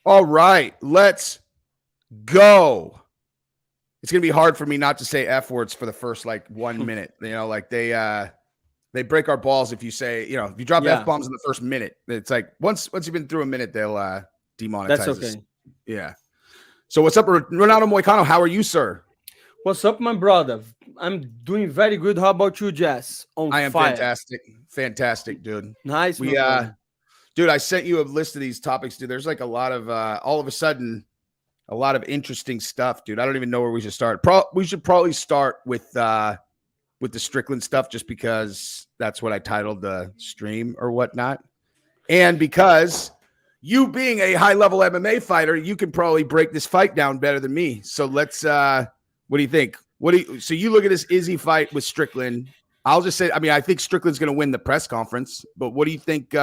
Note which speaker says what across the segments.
Speaker 1: All right, let's go. It's gonna be hard for me not to say F words for the first like 1 minute. You know, like they break our balls if you say, you know, if you drop F bombs in the first minute. It's like once you've been through a minute, they'll demonetize
Speaker 2: That's
Speaker 1: us.
Speaker 2: okay.
Speaker 1: Yeah. So what's up, Renato Moicano? How are you, sir?
Speaker 2: What's up, my brother? I'm doing very good. How about you, Jess?
Speaker 1: I am
Speaker 2: fire.
Speaker 1: fantastic, dude.
Speaker 2: Nice, my brother.
Speaker 1: Dude, I sent you a list of these topics, dude. There's like a lot of all of a sudden a lot of interesting stuff, dude. I don't even know where we should start. We should probably start with the Strickland stuff, just because that's what I titled the stream or whatnot, and because you being a high-level MMA fighter, you can probably break this fight down better than me. So let's. What do you think? So you look at this Izzy fight with Strickland. I'll just say, I mean, I think Strickland's going to win the press conference, but what do you think?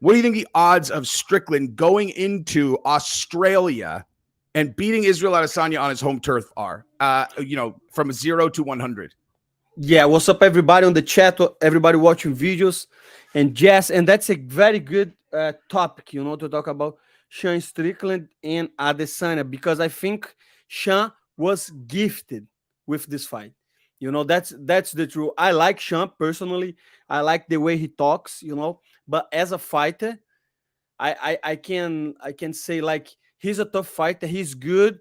Speaker 1: What do you think the odds of Strickland going into Australia and beating Israel Adesanya on his home turf are? You know, from 0 to 100.
Speaker 2: Yeah, what's up, everybody on the chat? Everybody watching videos, and Jess, and that's a very good topic, you know, to talk about Sean Strickland and Adesanya, because I think Sean was gifted with this fight. You know, that's the truth. I like Sean personally. I like the way he talks, you know, but as a fighter, I can say like he's a tough fighter. He's good,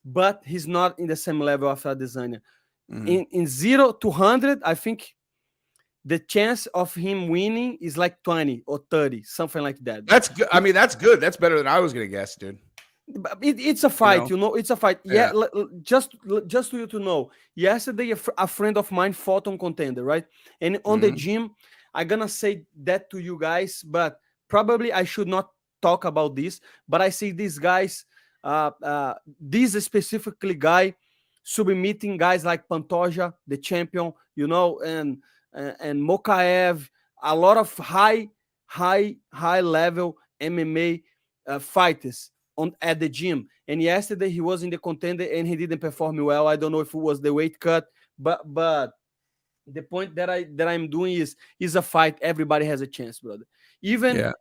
Speaker 2: but he's not in the same level of Adesanya. In 0 to 100, I think the chance of him winning is like 20 or 30, something like that.
Speaker 1: That's good. I mean, that's good. That's better than I was going to guess, dude.
Speaker 2: It's a fight, you know, it's a fight. Yeah, just to you to know, yesterday a friend of mine fought on Contender, right? And on the gym, I'm gonna say that to you guys, but probably I should not talk about this. But I see these guys, this specifically guy, submitting guys like Pantoja, the champion, you know, and Mokaev, a lot of high level MMA fighters at the gym. And yesterday he was in the Contender and he didn't perform well. I don't know if it was the weight cut, but the point that I'm doing is a fight. Everybody has a chance, brother. Even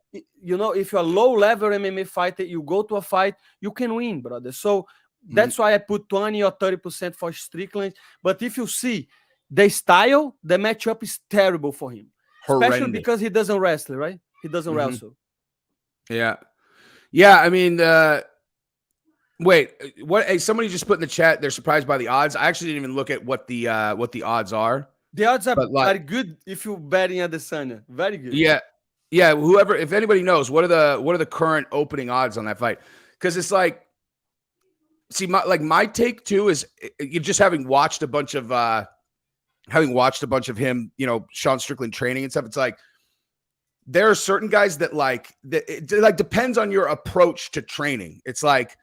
Speaker 2: you know, if you're a low level MMA fighter, you go to a fight, you can win, brother. So that's why I put 20 or 30% for Strickland. But if you see the style, the matchup is terrible for him.
Speaker 1: Horrendous.
Speaker 2: Especially because he doesn't wrestle, right? He doesn't wrestle.
Speaker 1: Yeah. Yeah, I mean, wait, what? Hey, somebody just put in the chat they're surprised by the odds. I actually didn't even look at what the odds are.
Speaker 2: The odds are very good if you're betting Adesanya. Very good.
Speaker 1: Yeah, yeah. Whoever, if anybody knows, what are the current opening odds on that fight? Because it's like, see, my take too is you just having watched a bunch of him, you know, Sean Strickland training and stuff. It's like, there are certain guys that it depends on your approach to training. It's like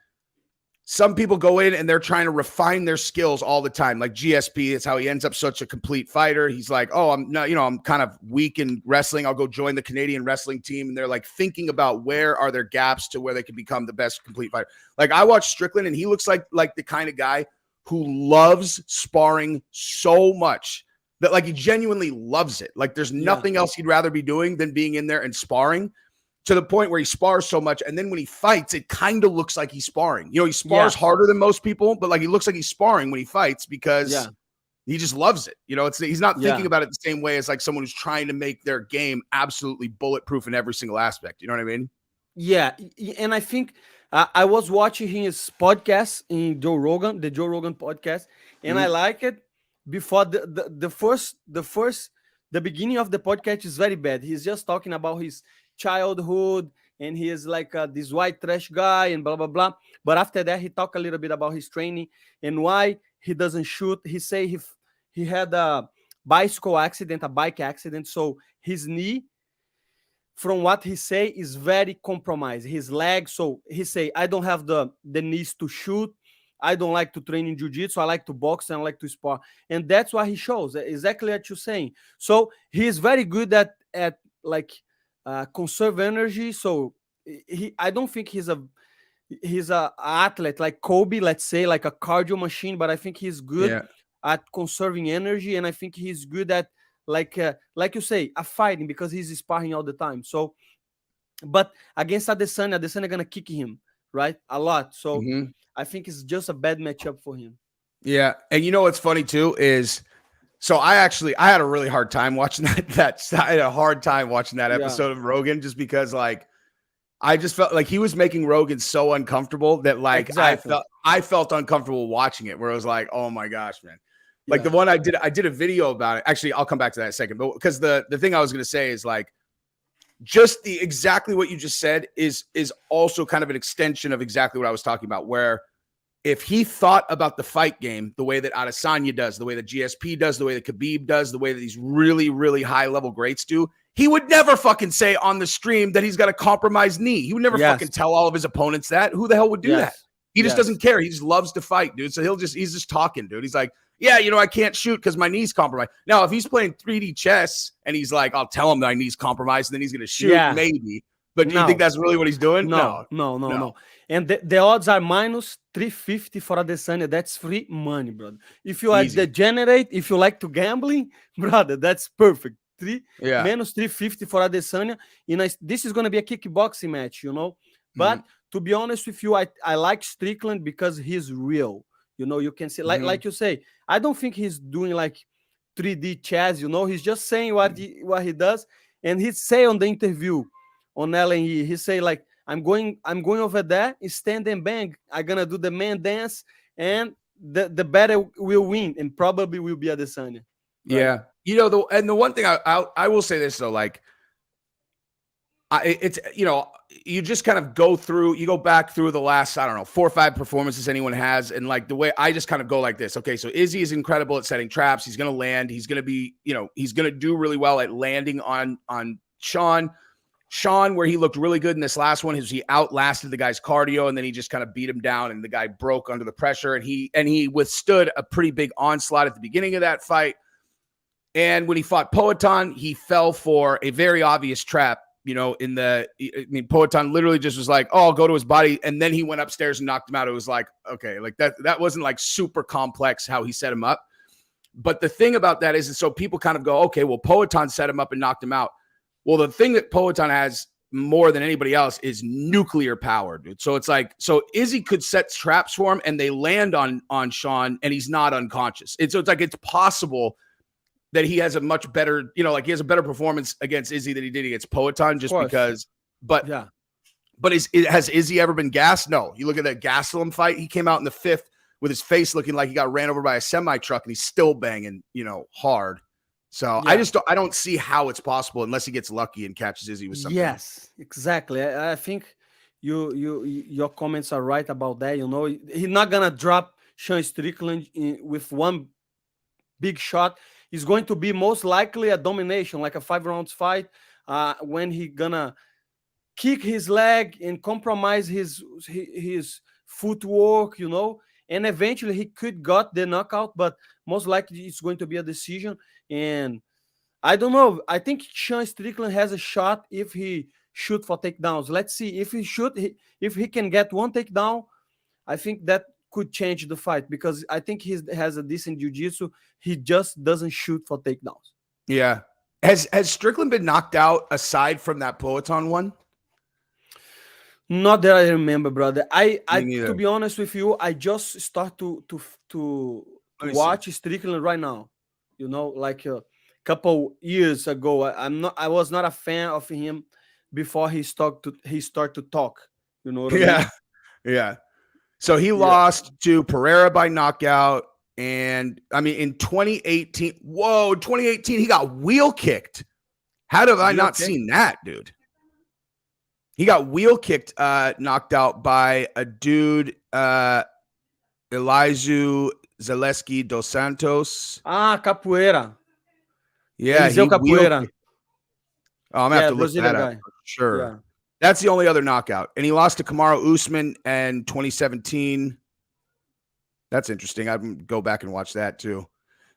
Speaker 1: some people go in and they're trying to refine their skills all the time. Like GSP, it's how he ends up such a complete fighter. He's like, oh, I'm kind of weak in wrestling. I'll go join the Canadian wrestling team. And they're like thinking about where are their gaps to where they can become the best complete fighter. Like I watched Strickland and he looks like the kind of guy who loves sparring so much that like he genuinely loves it. Like there's nothing else he'd rather be doing than being in there and sparring, to the point where he spars so much. And then when he fights, it kind of looks like he's sparring. You know, he spars harder than most people, but like he looks like he's sparring when he fights because he just loves it. You know, he's not thinking about it the same way as like someone who's trying to make their game absolutely bulletproof in every single aspect. You know what I mean?
Speaker 2: Yeah. And I think I was watching his podcast in the Joe Rogan podcast, and I like it. Before the beginning of the podcast is very bad. He's just talking about his childhood, and he is like this white trash guy and blah blah blah. But after that, he talked a little bit about his training and why he doesn't shoot. He say he had a bike accident, so his knee, from what he say, is very compromised. His leg, so he say, I don't have the knees to shoot. I don't like to train in jiu-jitsu. I like to box and I like to spar. And that's why he shows exactly what you're saying. So he is very good at like conserve energy. So I don't think he's a athlete like Colby, let's say, like a cardio machine, but I think he's good at conserving energy. And I think he's good at like you say, a fighting, because he's sparring all the time. So, but against Adesanya gonna kick him. right? A lot. So
Speaker 1: Mm-hmm.
Speaker 2: I think it's just a bad matchup for him.
Speaker 1: Yeah. And you know what's funny too is so I had a really hard time watching that I had a hard time watching that episode of Rogan just because like I just felt like he was making Rogan so uncomfortable that like
Speaker 2: Exactly.
Speaker 1: I felt uncomfortable watching it, where I was like, oh my gosh, man. Like the one I did a video about it. Actually, I'll come back to that in a second. But because the thing I was gonna say is like just the exactly what you just said is also kind of an extension of exactly what I was talking about, where if he thought about the fight game the way that Adesanya does, the way that GSP does, the way that Khabib does, the way that these really, really high level greats do, he would never fucking say on the stream that he's got a compromised knee. He would never fucking tell all of his opponents that. Who the hell would do that? He just doesn't care. He just loves to fight, dude. So he's just talking, dude. He's like, yeah, you know, I can't shoot because my knee's compromised. Now, if he's playing 3D chess and he's like, I'll tell him my knee's compromised and then he's going to shoot, maybe. But do you think that's really what he's doing?
Speaker 2: No. And the odds are minus 350 for Adesanya. That's free money, brother. If you are degenerate, if you like to gambling, brother, that's perfect. Minus 350 for Adesanya. This is going to be a kickboxing match, you know. But to be honest with you, I like Strickland because he's real. You know, you can see, like you say, I don't think he's doing like 3D chess, you know. He's just saying what he does. And he say on the interview on Ellen, he say like, I'm going over there, stand and bang. I'm gonna do the man dance, and the better will win, and probably will be Adesanya. Right?
Speaker 1: Yeah, you know the one thing I will say this though, like, it's you know, you just kind of you go back through the last, I don't know, 4 or 5 performances anyone has, and like the way I just kind of go like this. Okay, so Izzy is incredible at setting traps. He's gonna land. He's gonna be, you know, he's gonna do really well at landing on Sean, where he looked really good in this last one, is he outlasted the guy's cardio, and then he just kind of beat him down, and the guy broke under the pressure, and he withstood a pretty big onslaught at the beginning of that fight. And when he fought Poatan, he fell for a very obvious trap. You know, Poatan literally just was like, "Oh, I'll go to his body," and then he went upstairs and knocked him out. It was like, okay, like that wasn't like super complex how he set him up. But the thing about that is so people kind of go, okay, well, Poatan set him up and knocked him out. Well, the thing that Poatan has more than anybody else is nuclear power, dude. So it's like, so Izzy could set traps for him and they land on Sean and he's not unconscious. And so it's like, it's possible that he has a much better, you know, like he has a better performance against Izzy than he did against Poatan just because, but has Izzy ever been gassed? No. You look at that Gastelum fight, he came out in the 5th with his face looking like he got ran over by a semi truck and he's still banging, you know, hard. So I don't see how it's possible unless he gets lucky and catches Izzy with something.
Speaker 2: Yes, exactly. I think your comments are right about that. You know, he's not gonna drop Sean Strickland with one big shot. It's going to be most likely a domination, like a 5 rounds fight. When he gonna kick his leg and compromise his footwork, you know, and eventually he could got the knockout, but most likely it's going to be a decision. And I don't know. I think Sean Strickland has a shot if he shoot for takedowns. Let's see if if he can get one takedown. I think that could change the fight because I think he has a decent jiu-jitsu. He just doesn't shoot for takedowns.
Speaker 1: Yeah. Has Strickland been knocked out aside from that Poatan one?
Speaker 2: Not that I remember, brother. I to be honest with you, I just start to watch Strickland right now. You know, like a couple years ago, I was not a fan of him before he started to talk. You know what I mean?
Speaker 1: Yeah. So he lost to Pereira by knockout. And I mean, in 2018, 2018, he got wheel kicked. How have I not seen that, dude? He got wheel kicked, knocked out by a dude, Elizu Zaleski dos Santos.
Speaker 2: Capoeira.
Speaker 1: Yeah,
Speaker 2: he Capoeira.
Speaker 1: I'm gonna have to look that up for sure. Yeah. That's the only other knockout, and he lost to Kamaru Usman in 2017. That's interesting. I'd go back and watch that too.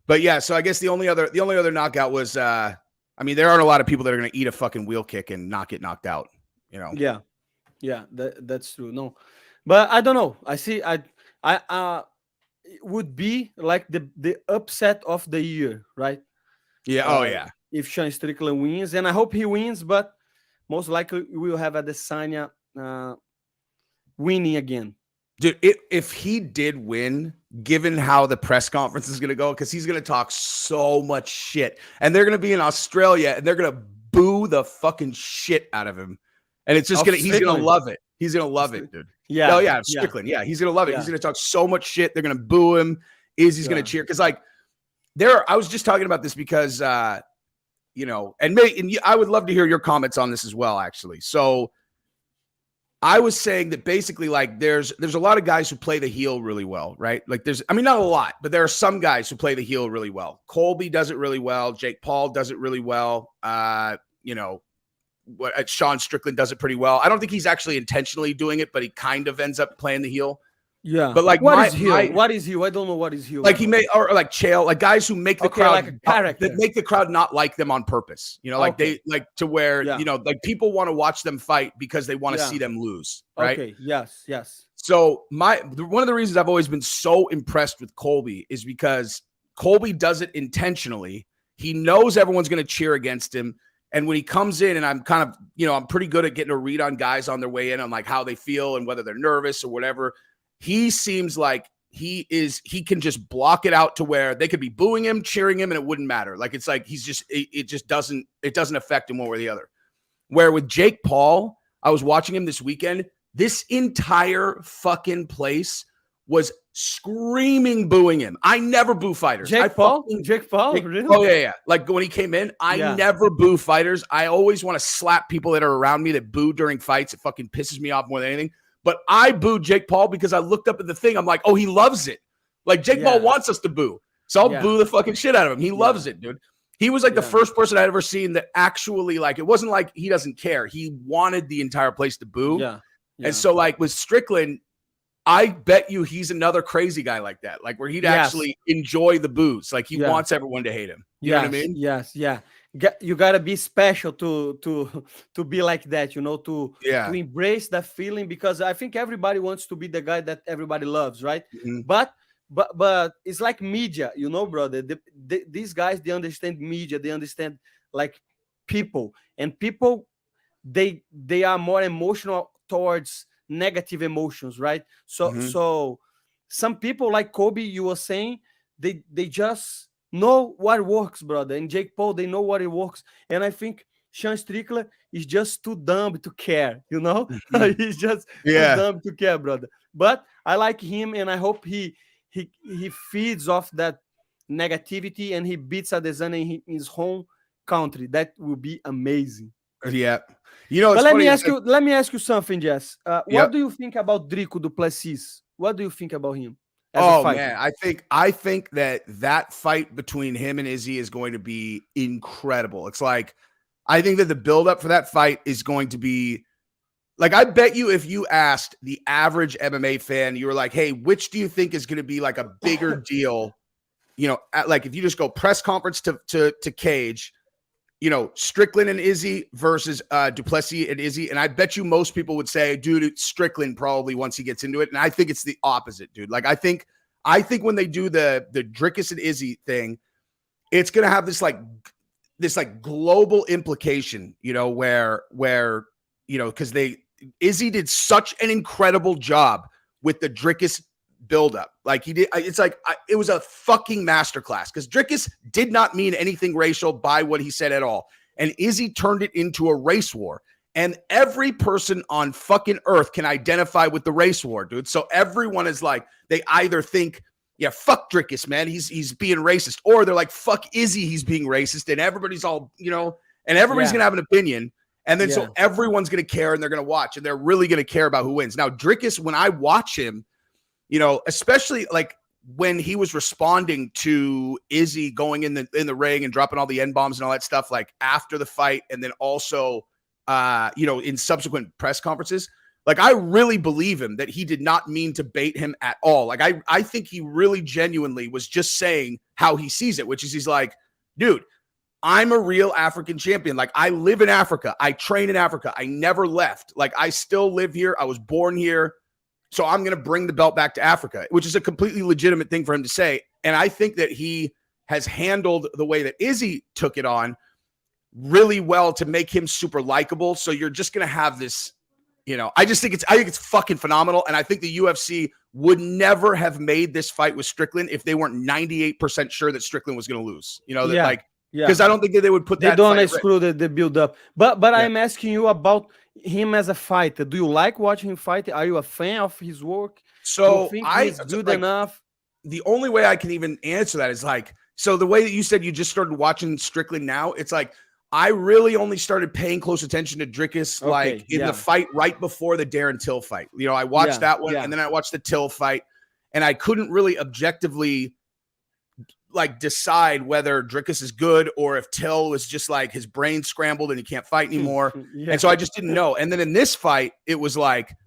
Speaker 1: But yeah, so I guess the only other knockout was, I mean, there aren't a lot of people that are gonna eat a fucking wheel kick and not get knocked out. You know?
Speaker 2: Yeah, that's true. No, but I don't know. I see. I would be like the upset of the year, right?
Speaker 1: Yeah.
Speaker 2: If Sean Strickland wins, and I hope he wins, but most likely we will have Adesanya winning again.
Speaker 1: Dude, if he did win, given how the press conference is going to go, because he's going to talk so much shit, and they're going to be in Australia, and they're going to boo the fucking shit out of him, and it's just he's going to love it. He's going to love it, dude.
Speaker 2: Yeah.
Speaker 1: Oh yeah, Strickland. Yeah, he's going to love it. Yeah. He's going to talk so much shit. They're going to boo him. Izzy's going to cheer, because like I was just talking about this because you know, and I would love to hear your comments on this as well, actually. So I was saying that basically, like, there's a lot of guys who play the heel really well, right? Like not a lot, but there are some guys who play the heel really well. Colby does it really well. Jake Paul does it really well. You know, Sean Strickland does it pretty well. I don't think he's actually intentionally doing it, but he kind of ends up playing the heel.
Speaker 2: Yeah,
Speaker 1: but like,
Speaker 2: what is heel? What is heel? I don't know what is heel.
Speaker 1: Like he may, or like Chael, like guys who make the crowd
Speaker 2: like a character,
Speaker 1: that make the crowd not like them on purpose. You know, like they like to where you know, like people want to watch them fight because they want to see them lose. Right?
Speaker 2: Okay. Yes.
Speaker 1: So one of the reasons I've always been so impressed with Colby is because Colby does it intentionally. He knows everyone's going to cheer against him. And when he comes in, and I'm kind of, you know, I'm pretty good at getting a read on guys on their way in, on like how they feel and whether they're nervous or whatever. He seems like he can just block it out to where they could be booing him, cheering him, and it wouldn't matter. Like, it's like it doesn't affect him one way or the other. Where with Jake Paul, I was watching him this weekend. This entire fucking place was screaming, booing him. I never boo fighters.
Speaker 2: Jake Paul? Really?
Speaker 1: Oh, yeah. Like when he came in, I never boo fighters. I always want to slap people that are around me that boo during fights. It fucking pisses me off more than anything. But I booed Jake Paul because I looked up at the thing. I'm like, oh, he loves it. Like Jake Paul wants us to boo. So I'll boo the fucking shit out of him. He loves it, dude. He was like the first person I'd ever seen that actually, like, it wasn't like he doesn't care. He wanted the entire place to boo.
Speaker 2: Yeah.
Speaker 1: And so like with Strickland, I bet you he's another crazy guy like that. Like where he'd actually enjoy the boos. Like he wants everyone to hate him. You know what I mean?
Speaker 2: Yes. Yeah. You gotta be special to be like that, you know, to embrace that feeling, because I think everybody wants to be the guy that everybody loves, right?
Speaker 1: Mm-hmm.
Speaker 2: But it's like media, you know, brother. These guys, they understand media, they understand like people, and people they are more emotional towards negative emotions, right? So some people like Colby, you were saying, they just know what works, brother. And Jake Paul, they know what it works. And I think Sean Strickland is just too dumb to care, you know? He's just too dumb to care, brother. But I like him, and I hope he feeds off that negativity and he beats Adesanya in his home country. That will be amazing.
Speaker 1: Yeah. You know,
Speaker 2: but let me ask you something, Jess. What do you think about Dricus du Plessis? What do you think about him?
Speaker 1: Man, I think that fight between him and Izzy is going to be incredible. It's like, I think that the buildup for that fight is going to be like, I bet you if you asked the average MMA fan, you were like, hey, which do you think is going to be like a bigger deal? You know, like if you just go press conference to Cage, you know, Strickland and Izzy versus du Plessis and Izzy. And I bet you most people would say, dude, it's Strickland probably once he gets into it. And I think it's the opposite, dude. Like, I think when they do the Dricus and Izzy thing, it's going to have this global implication, you know, where, you know, because Izzy did such an incredible job with the Dricus buildup. Like he did, it was a fucking masterclass, because Dricus did not mean anything racial by what he said at all. And Izzy turned it into a race war. And every person on fucking earth can identify with the race war, dude. So everyone is like, they either think, yeah, fuck Dricus, man, he's being racist, or they're like, fuck Izzy, he's being racist. And everybody's all, you know, and everybody's going to have an opinion. And then so everyone's going to care, and they're going to watch, and they're really going to care about who wins. Now, Dricus, when I watch him, you know, especially like when he was responding to Izzy going in the ring and dropping all the N-bombs and all that stuff, like after the fight, and then also, you know, in subsequent press conferences, like I really believe him that he did not mean to bait him at all. Like I think he really genuinely was just saying how he sees it, which is he's like, dude, I'm a real African champion. Like I live in Africa. I train in Africa. I never left. Like I still live here. I was born here. So I'm going to bring the belt back to Africa, which is a completely legitimate thing for him to say. And I think that he has handled the way that Izzy took it on really well to make him super likable. So you're just going to have this You know, I think it's fucking phenomenal. And I think the UFC would never have made this fight with Strickland if they weren't 98% sure that Strickland was going to lose. You know, that because I don't think that they would put that.
Speaker 2: They don't exclude the build up. But I'm asking you about him as a fighter. Do you like watching him fight? Are you a fan of his work?
Speaker 1: So
Speaker 2: he's good enough?
Speaker 1: The only way I can even answer that is like, so the way that you said you just started watching Strickland now, it's like, I really only started paying close attention to Dricus in the fight right before the Darren Till fight. You know, I watched that one and then I watched the Till fight, and I couldn't really objectively like decide whether Dricus is good or if Till was just like his brain scrambled and he can't fight anymore. And so I just didn't know. And then in this fight, it was like,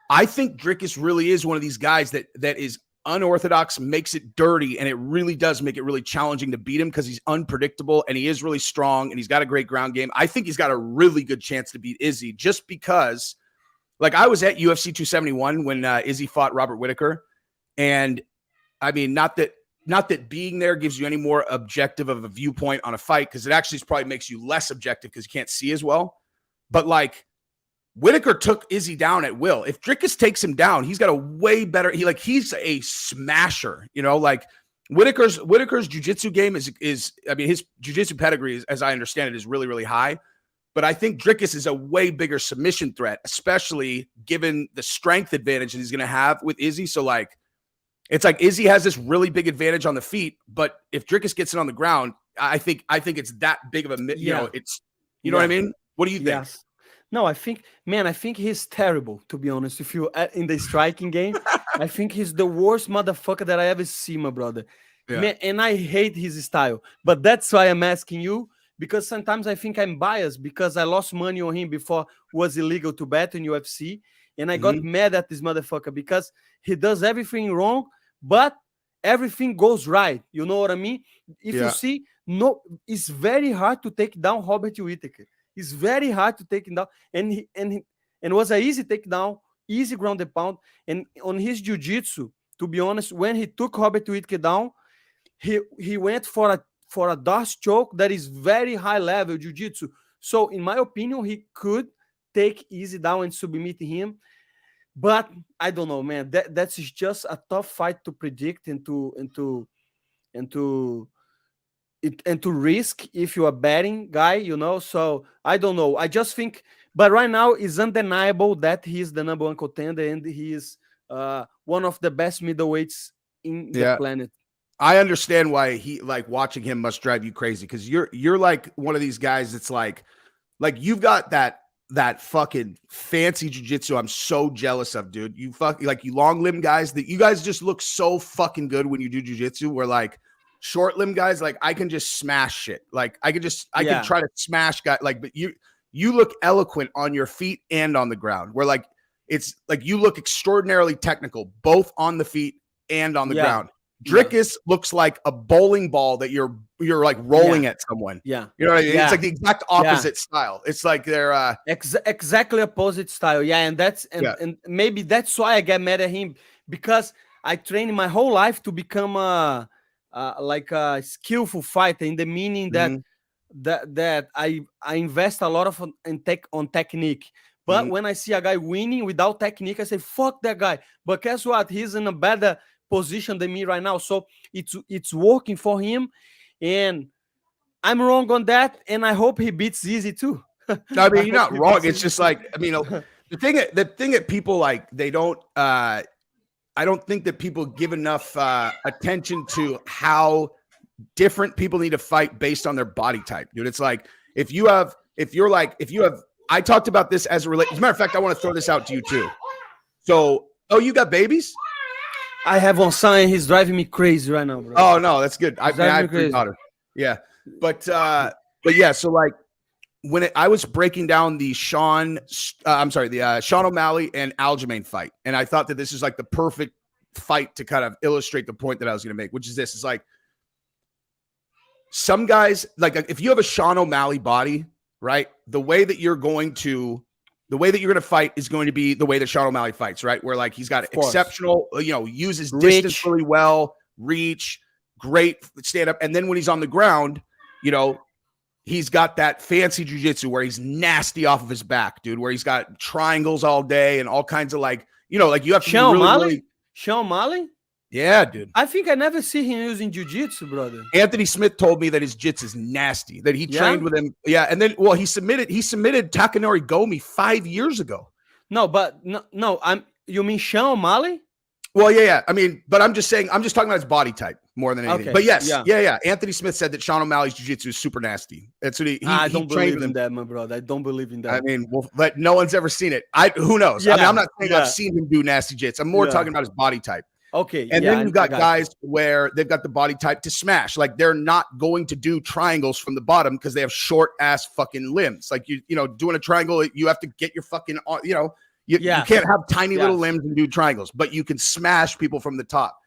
Speaker 1: I think Dricus really is one of these guys that is unorthodox, makes it dirty, and it really does make it really challenging to beat him because he's unpredictable and he is really strong and he's got a great ground game. I think he's got a really good chance to beat Izzy just because, like, I was at UFC 271 when Izzy fought Robert Whittaker, and I mean, not that being there gives you any more objective of a viewpoint on a fight, because it actually probably makes you less objective because you can't see as well, but like, Whittaker took Izzy down at will. If Dricus takes him down, he's got a way better. He's a smasher. You know, like Whittaker's jiu-jitsu game is. I mean, his jiu-jitsu pedigree, as I understand it, is really, really high. But I think Dricus is a way bigger submission threat, especially given the strength advantage that he's going to have with Izzy. So like, it's like Izzy has this really big advantage on the feet, but if Dricus gets it on the ground, I think it's that big of a. You know, it's. You know what I mean? What do you think?
Speaker 2: Yes. No, I think he's terrible, to be honest. If you in the striking game, I think he's the worst motherfucker that I ever see, my brother. Yeah. Man, and I hate his style. But that's why I'm asking you, because sometimes I think I'm biased because I lost money on him before it was illegal to bet in UFC. And I got mad at this motherfucker because he does everything wrong, but everything goes right. You know what I mean? If you see, it's very hard to take down Robert Whittaker. It's very hard to take him down, and it was an easy takedown, easy ground and pound. And on his jiu-jitsu, to be honest, when he took Robert Whittaker down, he went for a Darce choke that is very high level jiu-jitsu. So in my opinion, he could take Izzy down and submit him. But I don't know, man. That's just a tough fight to predict and to risk if you're a betting guy, you know. So I don't know. I just think, but right now it's undeniable that he's the number one contender and he is one of the best middleweights in the planet.
Speaker 1: I understand why watching him must drive you crazy, because you're like one of these guys that's like you've got that fucking fancy jiu-jitsu I'm so jealous of, dude. You long limb guys, that you guys just look so fucking good when you do jiu-jitsu, where like short limb guys, like I can just smash shit. Like I can try to smash guys, like, but you look eloquent on your feet and on the ground, where like it's like you look extraordinarily technical both on the feet and on the ground. Dricus looks like a bowling ball that you're like rolling at someone.
Speaker 2: Yeah.
Speaker 1: You know what I mean? It's like the exact opposite style. It's like they're
Speaker 2: exactly opposite style. Yeah, and maybe that's why I get mad at him, because I trained my whole life to become a skillful fighter, in the meaning that I invest a lot on technique. But when I see a guy winning without technique, I say fuck that guy. But guess what? He's in a better position than me right now, so it's working for him, and I'm wrong on that, and I hope he beats Izzy too.
Speaker 1: I mean, you're not wrong. It's just like, I mean, the thing that people like, they don't I don't think that people give enough attention to how different people need to fight based on their body type, dude. It's like if you have I talked about this as a matter of fact, I want to throw this out to you too. So, you got babies?
Speaker 2: I have one son. He's driving me crazy right now, bro.
Speaker 1: Oh no, that's good. I have a daughter. Yeah, but yeah. So like when I was breaking down the Sean O'Malley and Aljamain fight, and I thought that this is like the perfect fight to kind of illustrate the point that I was going to make, which is this: is like some guys, like if you have a Sean O'Malley body, right? The way that you're going to fight is going to be the way that Sean O'Malley fights, right? Where like he's got exceptional, uses distance really well, reach, great stand up. And then when he's on the ground, he's got that fancy jiu-jitsu where he's nasty off of his back, dude, where he's got triangles all day and all kinds of like, you know, like you have to
Speaker 2: Sean
Speaker 1: really,
Speaker 2: O'Malley?
Speaker 1: really...
Speaker 2: Sean O'Malley?
Speaker 1: Yeah, dude.
Speaker 2: I think I never see him using jiu-jitsu, brother.
Speaker 1: Anthony Smith told me that his jits is nasty, that he trained with him. Yeah. And then, well, he submitted Takanori Gomi 5 years ago.
Speaker 2: No, but no, you mean Sean O'Malley?
Speaker 1: Well, yeah. I mean, but I'm just saying, I'm just talking about his body type more than anything.
Speaker 2: Okay.
Speaker 1: But yes, yeah. Anthony Smith said that Sean O'Malley's jiu-jitsu is super nasty. That's what
Speaker 2: I don't believe in that, my brother. I don't believe in that.
Speaker 1: I mean, well, but no one's ever seen it. Who knows? I mean, I'm not saying I've seen him do nasty jits. I'm more talking about his body type.
Speaker 2: Okay.
Speaker 1: And then you've got guys where they've got the body type to smash. Like they're not going to do triangles from the bottom because they have short ass fucking limbs. Like you know, doing a triangle, you have to get your fucking, you know, you can't have tiny little limbs and do triangles, but you can smash people from the top.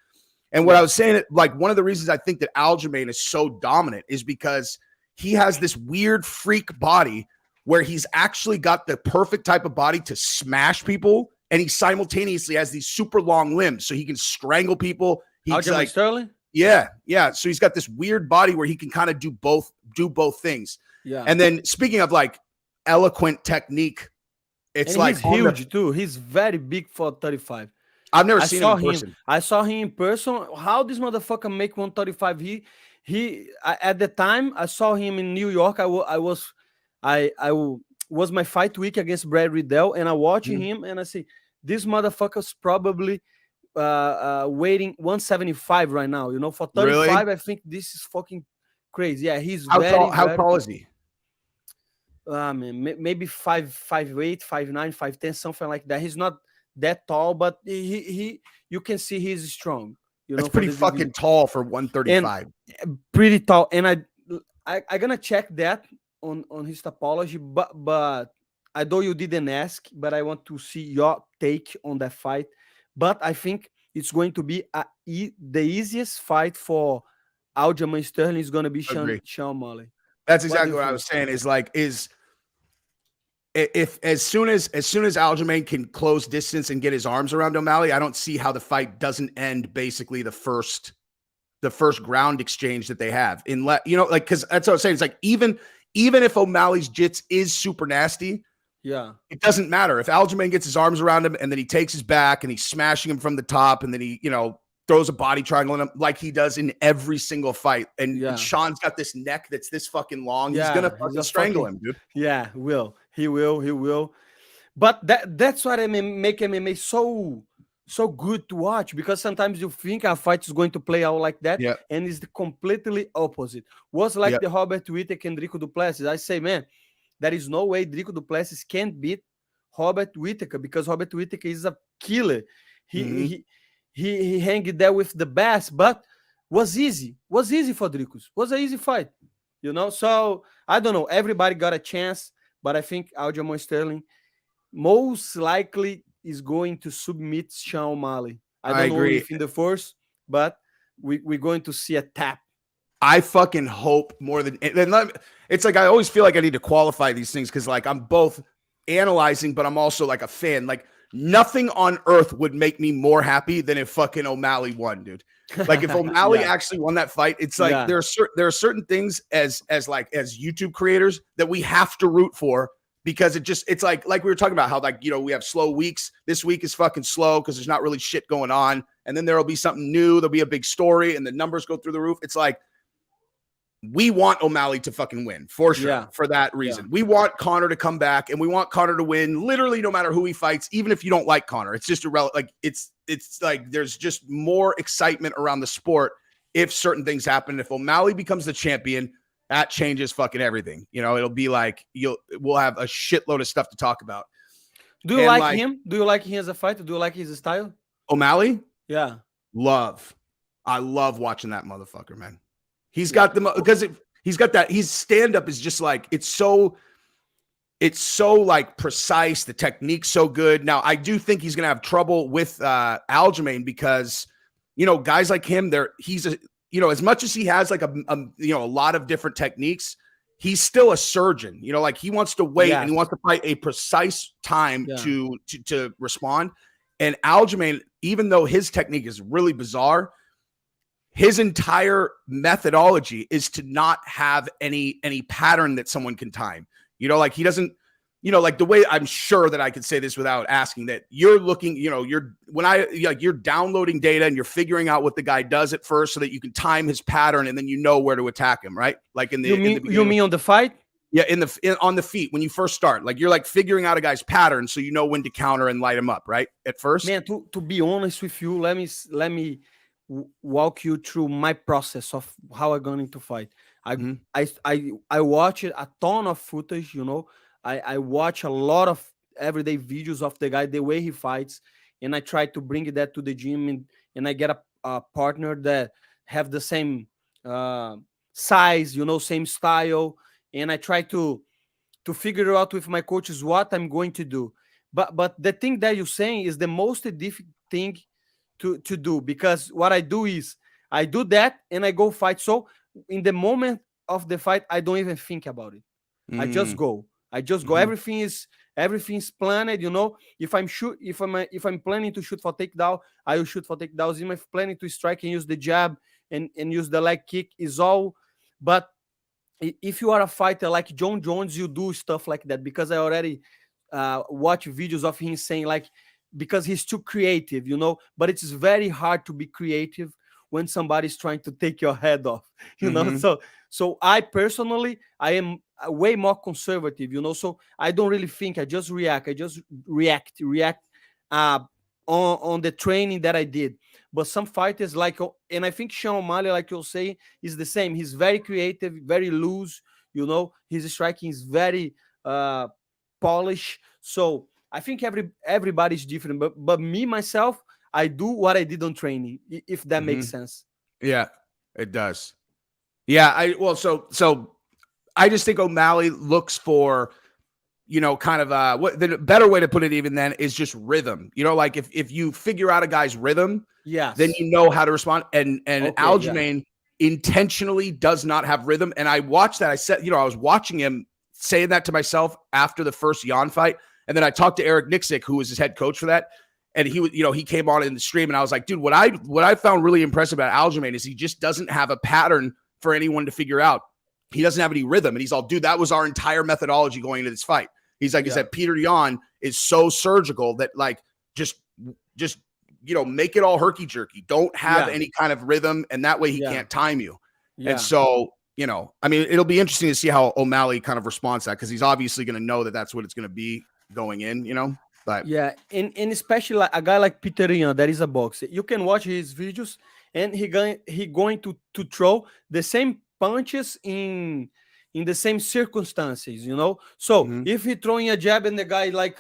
Speaker 1: And what I was saying, like one of the reasons I think that Aljamain is so dominant is because he has this weird freak body where he's actually got the perfect type of body to smash people. And he simultaneously has these super long limbs, so he can strangle people. He's like
Speaker 2: Sterling?
Speaker 1: Yeah. So he's got this weird body where he can kind of do both things.
Speaker 2: Yeah.
Speaker 1: And then speaking of like eloquent technique, it's like
Speaker 2: he's huge too. He's very big for 35.
Speaker 1: I've never seen him in person.
Speaker 2: I saw him in person. How this motherfucker make 135? He at the time I saw him in New York. I was my fight week against Brad Riddell, and I watched him, and I say, this motherfucker's probably weighing 175 right now. You know, for 35, really? I think this is fucking crazy. Yeah, he's
Speaker 1: how tall is he?
Speaker 2: Man, maybe 5'8", 5'9", 5'10", something like that. He's not that tall, but he you can see he's strong. You know,
Speaker 1: that's pretty fucking tall for 135.
Speaker 2: And pretty tall, and I gonna check that on his topology, but I know you didn't ask, but I want to see your take on that fight. But I think it's going to be the easiest fight for Aljamain Sterling is going to be Sean O'Malley.
Speaker 1: That's exactly what I was saying. If as soon as Aljamain can close distance and get his arms around O'Malley, I don't see how the fight doesn't end basically the first ground exchange that they have. You know, like, because that's what I'm saying. It's like even if O'Malley's jits is super nasty, it doesn't matter. If Aljamain gets his arms around him and then he takes his back and he's smashing him from the top and then he, you know, throws a body triangle in him like he does in every single fight. And Sean's got this neck that's this fucking long. He's going to fucking strangle him, dude.
Speaker 2: Yeah, He will. But that's what I mean, make MMA so good to watch, because sometimes you think a fight is going to play out like that, and it's the completely opposite. Was like the Robert Whittaker and Dricus du Plessis. I say, man, there is no way Dricus du Plessis can beat Robert Whittaker, because Robert Whittaker is a killer. He hanged there with the best, but was easy for Dricus. Was an easy fight, you know. So I don't know. Everybody got a chance, but I think Aljamain Sterling most likely is going to submit Sean O'Malley. I don't know if in the first, but we're going to see a tap.
Speaker 1: I fucking hope more than it's like I always feel like I need to qualify these things because like I'm both analyzing, but I'm also like a fan. Like nothing on earth would make me more happy than if fucking O'Malley won, dude. Like if O'Malley actually won that fight, it's like there are certain things as YouTube creators that we have to root for, because it's like we were talking about how, like, you know, we have slow weeks. This week is fucking slow because there's not really shit going on, and then there'll be something new. There'll be a big story, and the numbers go through the roof. It's like we want O'Malley to fucking win for sure. For that reason, we want Conor to come back, and we want Conor to win literally no matter who he fights, even if you don't like Conor. It's just irrelevant. Like it's like there's just more excitement around the sport if certain things happen. If O'Malley becomes the champion, that changes fucking everything. You know, it'll be like we'll have a shitload of stuff to talk about.
Speaker 2: Do you like him? Do you like him as a fighter? Do you like his style?
Speaker 1: O'Malley?
Speaker 2: Yeah.
Speaker 1: I love watching that motherfucker, man. He's got he's got that. His stand-up is just like, it's so like precise. The technique's so good. Now, I do think he's going to have trouble with Aljamain because, you know, guys like him, you know, as much as he has like a lot of different techniques, he's still a surgeon. You know, like he wants to wait and he wants to fight a precise time to respond. And Aljamain, even though his technique is really bizarre, his entire methodology is to not have any pattern that someone can time. You know, like he doesn't, you know, like the way I'm sure that I could say this without asking, that you're looking, you know, you're downloading data and you're figuring out what the guy does at first so that you can time his pattern and then you know where to attack him, right? Like in the
Speaker 2: you mean on the fight?
Speaker 1: Yeah, on the feet when you first start, like you're like figuring out a guy's pattern so you know when to counter and light him up, right? At first,
Speaker 2: man. To be honest with you, let me walk you through my process of how I'm going to fight. I watch a ton of footage, you know. I watch a lot of everyday videos of the guy, the way he fights, and I try to bring that to the gym, and I get a partner that have the same size, you know, same style, and I try to figure out with my coaches what I'm going to do. But the thing that you're saying is the most difficult thing to do, because what I do is I do that and I go fight. So in the moment of the fight, I don't even think about it. I just go. Everything's planned, you know. If I'm planning to shoot for takedown, I will shoot for takedowns. If I'm planning to strike and use the jab and use the leg kick, is all. But if you are a fighter like Jon Jones, you do stuff like that, because I already watch videos of him saying, like, because he's too creative, you know. But it's very hard to be creative when somebody's trying to take your head off, you know. So I personally, I am way more conservative, you know. So I don't really think. I just react on the training that I did. But some fighters, like, and I think Sean O'Malley, like you'll say, is the same. He's very creative, very loose, you know. His striking is very polished. So I think everybody's different. But me, myself, I do what I did on training, if that makes sense.
Speaker 1: Yeah, it does. Yeah, so I just think O'Malley looks for, you know, kind of what the better way to put it even then is just rhythm. You know, like if you figure out a guy's rhythm, then you know how to respond. And Aljamain intentionally does not have rhythm. And I watched that. I said, you know, I was watching him saying that to myself after the first Yan fight. And then I talked to Eric Nixick, who was his head coach for that. And he was, you know, he came on in the stream and I was like, dude, what I found really impressive about Aljamain is he just doesn't have a pattern for anyone to figure out. He doesn't have any rhythm. And he's all, dude, that was our entire methodology going into this fight. He's like, he said, Petr Yan is so surgical that, like, just, you know, make it all herky jerky. Don't have any kind of rhythm. And that way he can't time you. And so, you know, I mean, it'll be interesting to see how O'Malley kind of responds to that, because he's obviously going to know that that's what it's going to be going in, you know. But
Speaker 2: yeah, and especially like a guy like Petr Yan, that is a boxer. You can watch his videos, and he going to throw the same punches in the same circumstances, you know. So if he throwing a jab and the guy like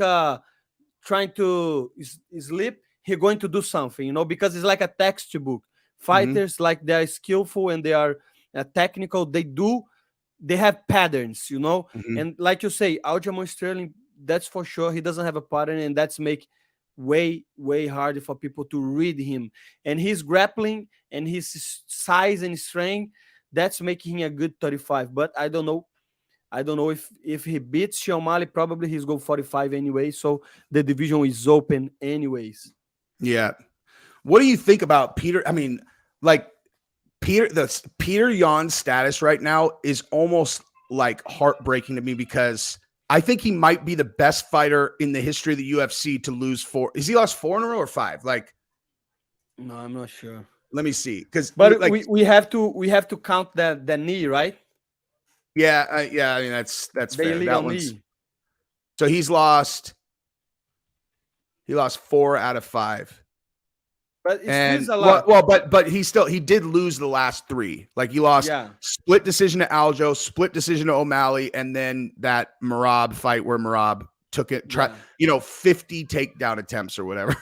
Speaker 2: trying to slip, he going to do something, you know, because it's like a textbook. Fighters, like, they're skillful and they are technical. They have patterns, you know. And like you say, Aljamain Sterling, that's for sure, he doesn't have a pattern, and that's make way harder for people to read him. And his grappling and his size and strength, that's making him a good 35. But I don't know if he beats Sean O'Malley. Probably he's go 45 anyway, so the division is open anyways.
Speaker 1: Yeah. What do you think about Peter? I mean, like, Petr Yan's status right now is almost like heartbreaking to me, because I think he might be the best fighter in the history of the UFC to lose 4. Is he lost 4 in a row or 5? Like,
Speaker 2: no, I'm not sure.
Speaker 1: Let me see, because
Speaker 2: like, we have to count that knee, right?
Speaker 1: Yeah, I mean, that's fair. That one's
Speaker 2: knee.
Speaker 1: So he lost 4 out of 5.
Speaker 2: But it's a lot.
Speaker 1: But he did lose the last 3. Like, he lost split decision to Aljo, split decision to O'Malley, and then that Merab fight where Merab took it, 50 takedown attempts or whatever.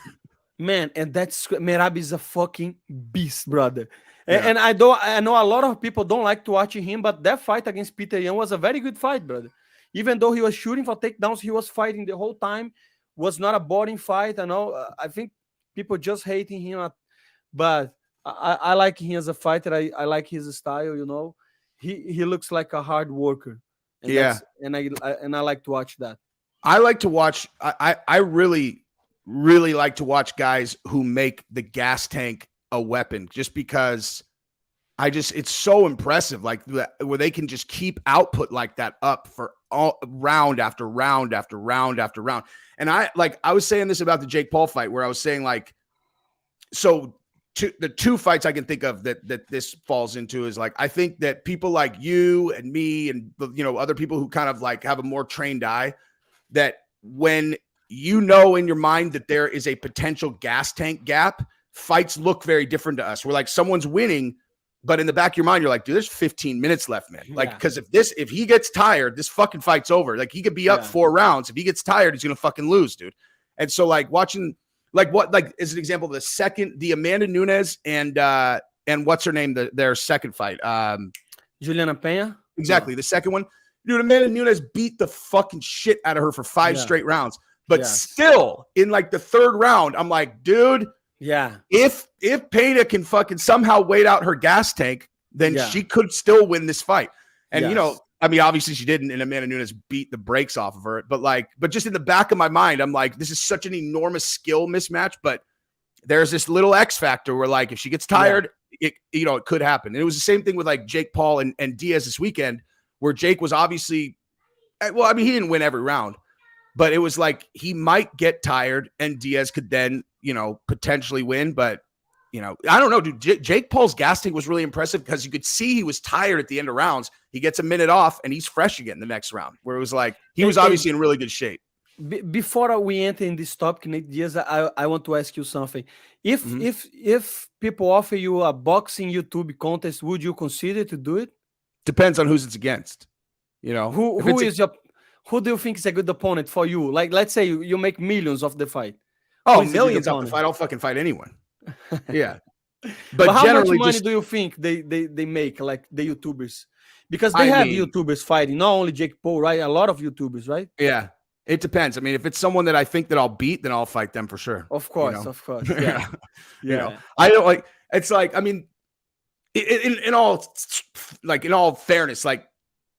Speaker 2: Man, and Merab is a fucking beast, brother. And I know a lot of people don't like to watch him, but that fight against Petr Yan was a very good fight, brother. Even though he was shooting for takedowns, he was fighting the whole time. Was not a boring fight. I know. I think people just hating him, but I like him as a fighter. I like his style. You know, he looks like a hard worker. And I like to watch that.
Speaker 1: I like to watch. I really like to watch guys who make the gas tank a weapon, just because it's so impressive, like where they can just keep output like that up for all round after round after round after round. And I was saying this about the Jake Paul fight, where I was saying like, so the two fights I can think of that this falls into is like, I think that people like you and me and, you know, other people who kind of like have a more trained eye, that when you know in your mind that there is a potential gas tank gap, fights look very different to us. We're like, someone's winning, but in the back of your mind, you're like, dude, there's 15 minutes left, man. Like, because if he gets tired, this fucking fight's over. Like, he could be up 4 rounds. If he gets tired, he's gonna fucking lose, dude. And so, like, watching, like, what, like, is an example of the Amanda Nunes and what's her name, their second fight,
Speaker 2: Juliana Pena.
Speaker 1: Exactly, the second one, dude. Amanda Nunes beat the fucking shit out of her for 5 straight rounds, but still, in like the 3rd round, I'm like, dude.
Speaker 2: Yeah.
Speaker 1: If Pena can fucking somehow wait out her gas tank, then she could still win this fight. And you know, I mean, obviously she didn't, and Amanda Nunes beat the brakes off of her. But just in the back of my mind, I'm like, this is such an enormous skill mismatch. But there's this little X factor where, like, if she gets tired, it could happen. And it was the same thing with like Jake Paul and Diaz this weekend, where Jake was obviously, well, I mean, he didn't win every round, but it was like he might get tired, and Diaz could then, you know, potentially win. But, you know, I don't know, dude. Jake Paul's gas tank was really impressive because you could see he was tired at the end of rounds. He gets a minute off and he's fresh again the next round, where it was like he was obviously in really good shape.
Speaker 2: Before we enter in this topic, Nate Diaz, I want to ask you something. If people offer you a boxing YouTube contest, would you consider to do it?
Speaker 1: Depends on who's it's against. You know,
Speaker 2: who do you think is a good opponent for you? Like, let's say you make millions off the fight.
Speaker 1: Oh, millions off the fight. I'll fucking fight anyone. Yeah. But
Speaker 2: how much money do you think they make, like the YouTubers? Because they have YouTubers fighting, not only Jake Paul, right? A lot of YouTubers, right?
Speaker 1: Yeah. It depends. I mean, if it's someone that I think that I'll beat, then I'll fight them for sure.
Speaker 2: Of course,
Speaker 1: you know?
Speaker 2: Of course. Yeah.
Speaker 1: You know, I don't like, it's like, I mean, in all fairness, like,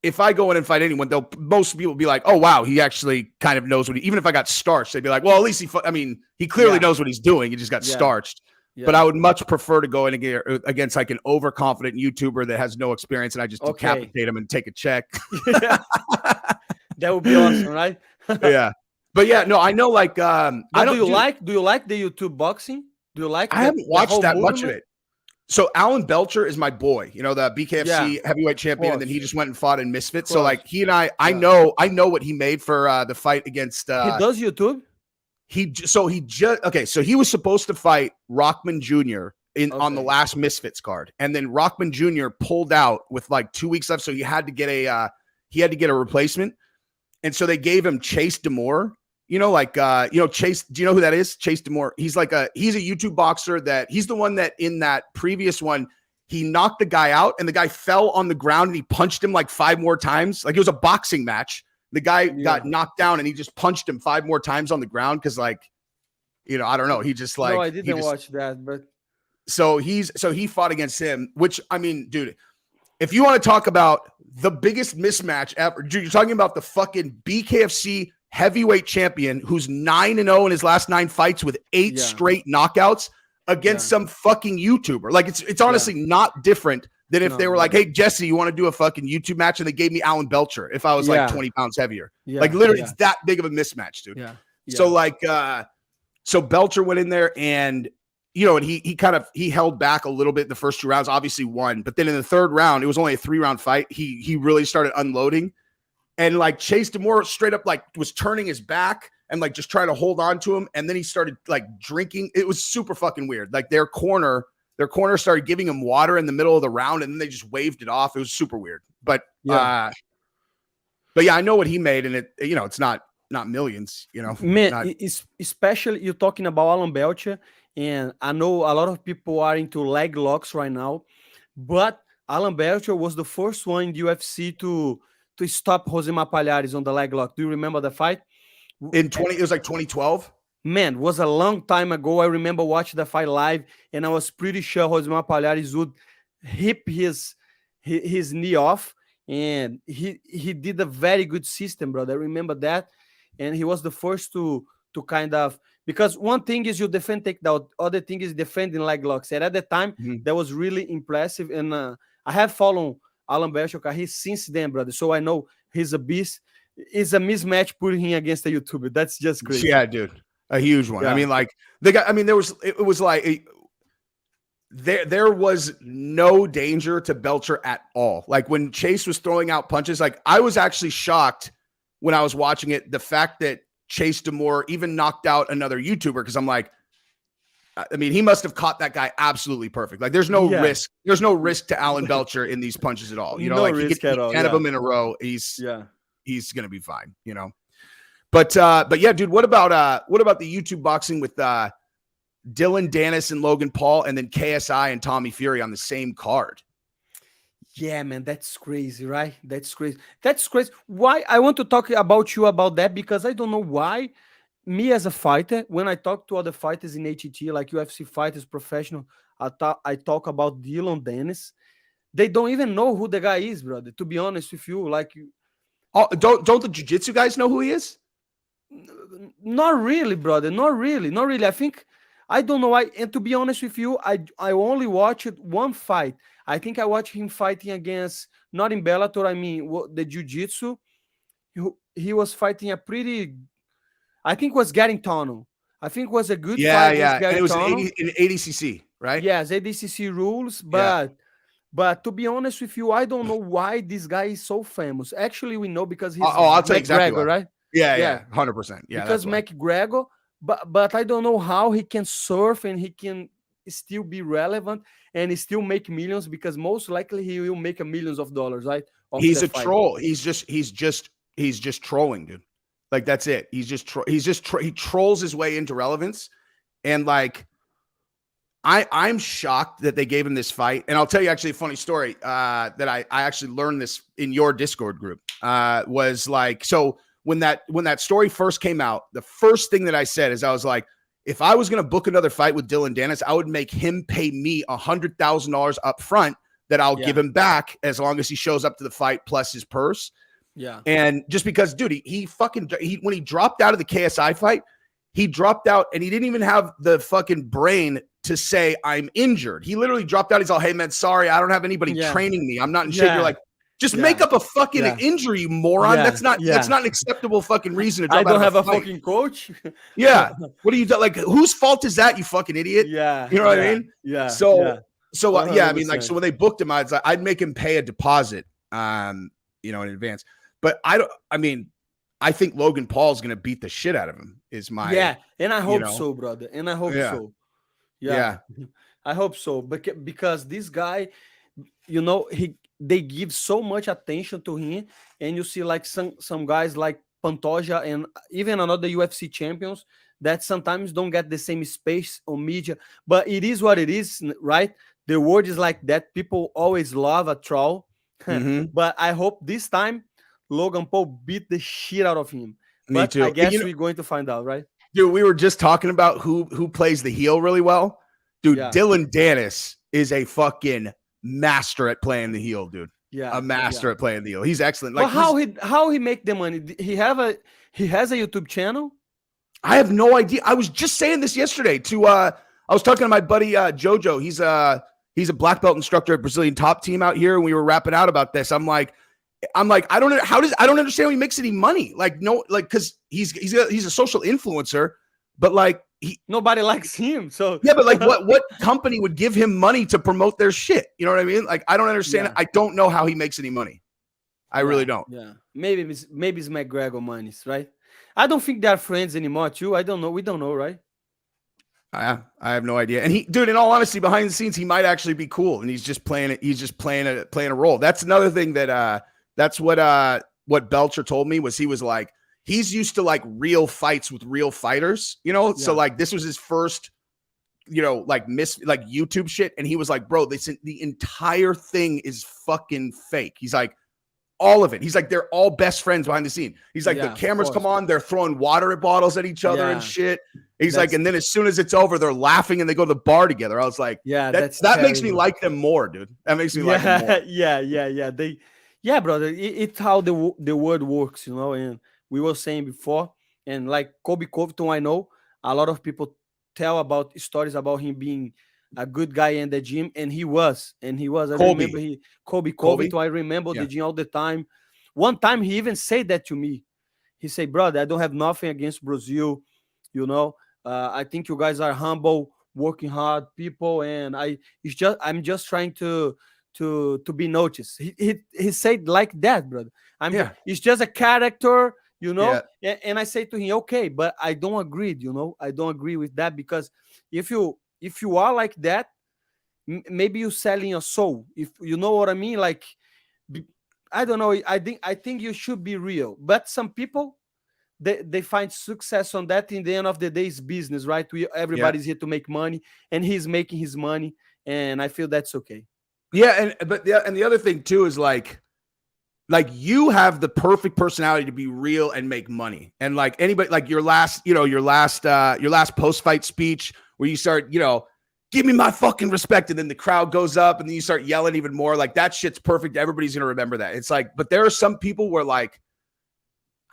Speaker 1: if I go in and fight anyone, most people be like, oh, wow, he actually kind of knows what even if I got starched, they'd be like, well, at least he clearly knows what he's doing. He just got starched. Yeah. But I would much prefer to go in against like an overconfident YouTuber that has no experience, and I just decapitate him and take a check.
Speaker 2: That would be awesome, right?
Speaker 1: Yeah. But yeah, no, I know, like,
Speaker 2: do you like the YouTube boxing? Do you like
Speaker 1: I haven't watched that much of it. So Alan Belcher is my boy, you know, the BKFC heavyweight champion, and then he just went and fought in Misfits. So like he and I know what he made for the fight against.
Speaker 2: He does YouTube.
Speaker 1: So he was supposed to fight Rockman Jr. on the last Misfits card, and then Rockman Jr. pulled out with like 2 weeks left, so he had to get a replacement, and so they gave him Chase Demore. You know, like, Chase, do you know who that is? Chase Demore. He's a YouTube boxer he's the one that in that previous one, he knocked the guy out and the guy fell on the ground and he punched him like 5 more times. Like, it was a boxing match. The guy got knocked down and he just punched him 5 more times on the ground. Cause like, you know, I don't know. He just like,
Speaker 2: no, I didn't watch that, but
Speaker 1: so he fought against him, which, I mean, dude, if you want to talk about the biggest mismatch ever, dude, you're talking about the fucking BKFC heavyweight champion who's 9-0 in his last 9 fights with 8 straight knockouts against some fucking YouTuber. Like, it's honestly not different than if they were like, hey, Jesse, you want to do a fucking YouTube match? And they gave me Alan Belcher if I was like 20 pounds heavier. Like, literally, it's that big of a mismatch, dude. So like, so Belcher went in there and, you know, and he held back a little bit the first 2 rounds, obviously won. But then in the 3rd round, it was only a 3-round fight. He really started unloading. And like Chase Demore straight up like was turning his back and like just trying to hold on to him. And then he started like drinking. It was super fucking weird. Like their corner started giving him water in the middle of the round, and then they just waved it off. It was super weird. But yeah, I know what he made, and it's not millions, you know.
Speaker 2: Man, especially you're talking about Alan Belcher, and I know a lot of people are into leg locks right now, but Alan Belcher was the first one in the UFC to stop Rosemar Palhares on the leg lock. Do you remember the fight?
Speaker 1: It was like 2012.
Speaker 2: Man, was a long time ago. I remember watching the fight live, and I was pretty sure Rosemar Palhares would hip his knee off, and he did a very good system, brother. I remember that, and he was the first to kind of Because one thing is you defend takedown, other thing is defending leg locks. And at the time, that was really impressive. And I have followed Alan Belcher since then, brother. So I know he's a beast. It's a mismatch putting him against the YouTuber. That's just crazy.
Speaker 1: Yeah, dude. A huge one. Yeah. I mean, like, the guy, I mean, it was like, there was no danger to Belcher at all. Like, when Chase was throwing out punches, like, I was actually shocked when I was watching it, the fact that Chase D'Amour even knocked out another YouTuber, because I'm like, I mean, he must have caught that guy absolutely perfect. Like, there's no risk. There's no risk to Alan Belcher in these punches at all. You know, like, he gets 10 of them in a row. He's gonna be fine. You know, but yeah, dude. What about the YouTube boxing with Dillon, Danis, and Logan Paul, and then KSI and Tommy Fury on the same card?
Speaker 2: Yeah, man, that's crazy, right? That's crazy. That's crazy. Why I want to talk about you about that, because I don't know why. Me as a fighter, when I talk to other fighters in HET, like UFC fighters, professional, I talk about Dillon, Danis. They don't even know who the guy is, brother. To be honest with you, like,
Speaker 1: don't the jiu-jitsu guys know who he is?
Speaker 2: Not really, brother. Not really. I think, I don't know why. And to be honest with you, I only watched one fight. I think I watched him fighting against, not in Bellator, I mean, the jiu-jitsu. He was fighting a pretty, I think it was Gary Tunnel. I think it was a good fight.
Speaker 1: Yeah. And it was in ADCC, right?
Speaker 2: Yes, ADCC rules. But to be honest with you, I don't know why this guy is so famous. Actually, we know because he's
Speaker 1: I'll tell you exactly
Speaker 2: McGregor, right?
Speaker 1: Yeah, 100%. Yeah,
Speaker 2: because McGregor, but I don't know how he can surf and he can still be relevant and still make millions, because most likely he will make millions of dollars, right?
Speaker 1: He's a troll. He's just trolling, dude. Like, that's it. He trolls his way into relevance. And like, I'm shocked that they gave him this fight. And I'll tell you actually a funny story that I actually learned this in your Discord group. Was like, so when that story first came out, the first thing that I said is, I was like, if I was going to book another fight with Dillon Danis, I would make him pay me $100,000 up front that I'll give him back as long as he shows up to the fight plus his purse.
Speaker 2: Yeah.
Speaker 1: And just because, dude, he when he dropped out of the KSI fight, he dropped out and he didn't even have the fucking brain to say, I'm injured. He literally dropped out. He's all, hey man, sorry, I don't have anybody training me. I'm not in shape. You're like, just make up a fucking injury, you moron. That's not an acceptable fucking reason to drop out.
Speaker 2: I don't have a fucking coach.
Speaker 1: Yeah. What do you do? Like, whose fault is that, you fucking idiot?
Speaker 2: Yeah.
Speaker 1: You know what I mean?
Speaker 2: Yeah.
Speaker 1: So I mean, like, so when they booked him, I'd make him pay a deposit, in advance. But I think Logan Paul's going to beat the shit out of him is my,
Speaker 2: and I hope so, brother. And I hope so. Yeah. I hope so. Because this guy, they give so much attention to him, and you see like some guys like Pantoja and even another UFC champions that sometimes don't get the same space on media, but it is what it is, right? The word is like that. People always love a troll, but I hope this time Logan Paul beat the shit out of him.
Speaker 1: Me too.
Speaker 2: I guess we're going to find out, right?
Speaker 1: Dude, we were just talking about who plays the heel really well. Dude, Dillon Danis is a fucking master at playing the heel, dude. Yeah, a master at playing the heel. He's excellent. Like,
Speaker 2: how he make the money? He has a YouTube channel?
Speaker 1: I have no idea. I was just saying this yesterday to I was talking to my buddy Jojo. He's a black belt instructor at Brazilian Top Team out here, and we were rapping out about this. I'm like, I don't understand how he makes any money. Like, no, like, because he's a social influencer, but like
Speaker 2: nobody likes him. So
Speaker 1: yeah, but like what company would give him money to promote their shit? You know what I mean? Like, I don't understand. I don't know how he makes any money. I really don't.
Speaker 2: Yeah, maybe it's McGregor money, right? I don't think they're friends anymore too. I don't know. We don't know, right?
Speaker 1: I have no idea. And dude, in all honesty, behind the scenes, he might actually be cool, and he's just playing it. He's just playing a role. That's another thing that's what Belcher told me, was he was like, he's used to like real fights with real fighters, So like, this was his first, like YouTube shit. And he was like, bro, the entire thing is fucking fake. He's like, all of it. He's like, they're all best friends behind the scene. He's like, the cameras come on, they're throwing water at bottles at each other and shit. He's like, and then as soon as it's over, they're laughing and they go to the bar together. I was like, that makes me like them more, dude. That makes me like them more.
Speaker 2: Yeah, brother. It's how the word works, And we were saying before, and like Colby Covington, I know a lot of people tell about stories about him being a good guy in the gym, and he was. I remember Colby Covington. I remember the gym all the time. One time he even said that to me. He said, "Brother, I don't have nothing against Brazil. You know, I think you guys are humble, working hard people, and I'm just trying to be noticed." He said like that, brother. It's just a character, you know. And I say to him, okay, but I don't agree. You know, I don't agree with that, because if you are like that, maybe you're selling your soul. If you know what I mean, like. I don't know. I think you should be real. But some people, they find success on that. In the end of the day, it's business, right? Everybody's here to make money, and he's making his money, and I feel that's okay.
Speaker 1: Yeah, and the other thing too is like you have the perfect personality to be real and make money. And like anybody, like your last post-fight speech where you start, give me my fucking respect, and then the crowd goes up and then you start yelling even more, like that shit's perfect. Everybody's going to remember that. It's like, but there are some people where like,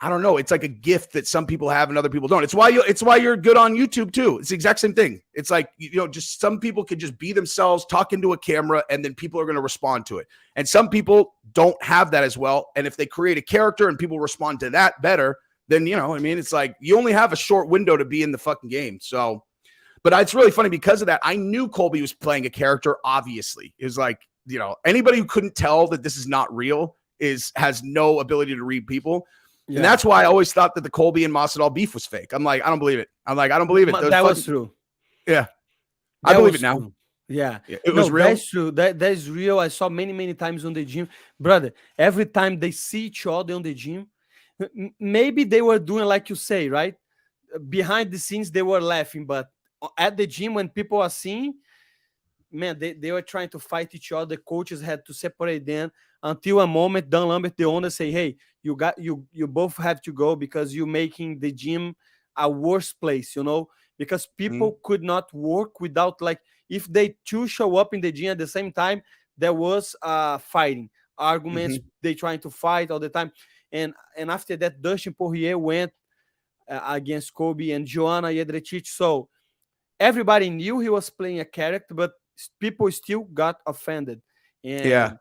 Speaker 1: I don't know, it's like a gift that some people have and other people don't. It's why you're good on YouTube too. It's the exact same thing. It's like, just some people could just be themselves, talk into a camera, and then people are going to respond to it. And some people don't have that as well. And if they create a character and people respond to that better, then, it's like you only have a short window to be in the fucking game. So, but it's really funny because of that. I knew Colby was playing a character. Obviously, it was like, anybody who couldn't tell that this is not real has no ability to read people. Yeah. And that's why I always thought that the Colby and Masvidal beef was fake. I'm like, I don't believe it. I don't believe it.
Speaker 2: That was true.
Speaker 1: Yeah. I believe it now.
Speaker 2: True. Yeah.
Speaker 1: It was real.
Speaker 2: That's true. That is real. I saw many times on the gym. Brother, every time they see each other on the gym, maybe they were doing like you say, right? Behind the scenes, they were laughing. But at the gym, when people are seeing, man, they were trying to fight each other. The coaches had to separate them until a moment. Dan Lambert, the owner, say, "Hey, you both have to go because you're making the gym a worse place, because people could not work without, like, if they two show up in the gym at the same time, there was fighting, arguments, they trying to fight all the time. And after that, Dustin Poirier went against Colby and Joanna Jedrzejczyk. So everybody knew he was playing a character, but people still got offended. And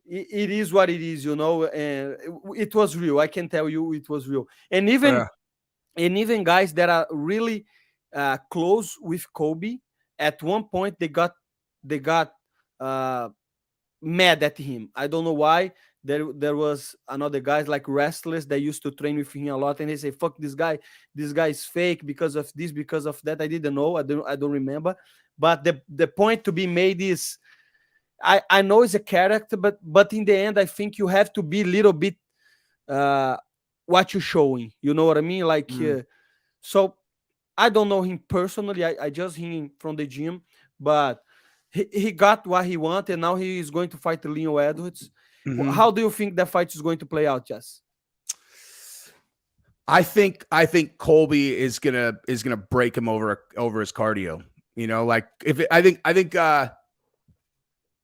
Speaker 2: it is what it is, and it was real. I can tell you it was real. And even guys that are really close with Colby, at one point they got mad at him. I don't know why. There was another guys like wrestlers that used to train with him a lot, and they say, "Fuck this guy is fake because of this, because of that." I didn't know. I don't remember. But the point to be made is, I know it's a character, but in the end, I think you have to be a little bit what you're showing. You know what I mean? Like, so I don't know him personally. I just him from the gym, but he got what he wanted, and now he is going to fight Leon Edwards. How do you think that fight is going to play out, Jess?
Speaker 1: I think Colby is gonna break him over his cardio. Like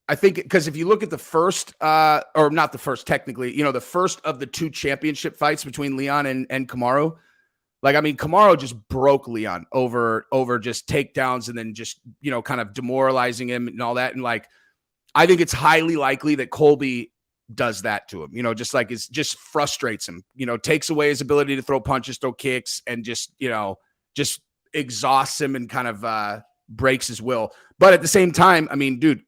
Speaker 1: I think because if you look at the first, or not the first, technically, the first of the two championship fights between Leon and Kamaru, like, I mean, Kamaru just broke Leon over just takedowns and then just, kind of demoralizing him and all that. And like, I think it's highly likely that Colby does that to him, just frustrates him, takes away his ability to throw punches, throw kicks, and just exhausts him and kind of breaks his will. But at the same time, I mean, dude,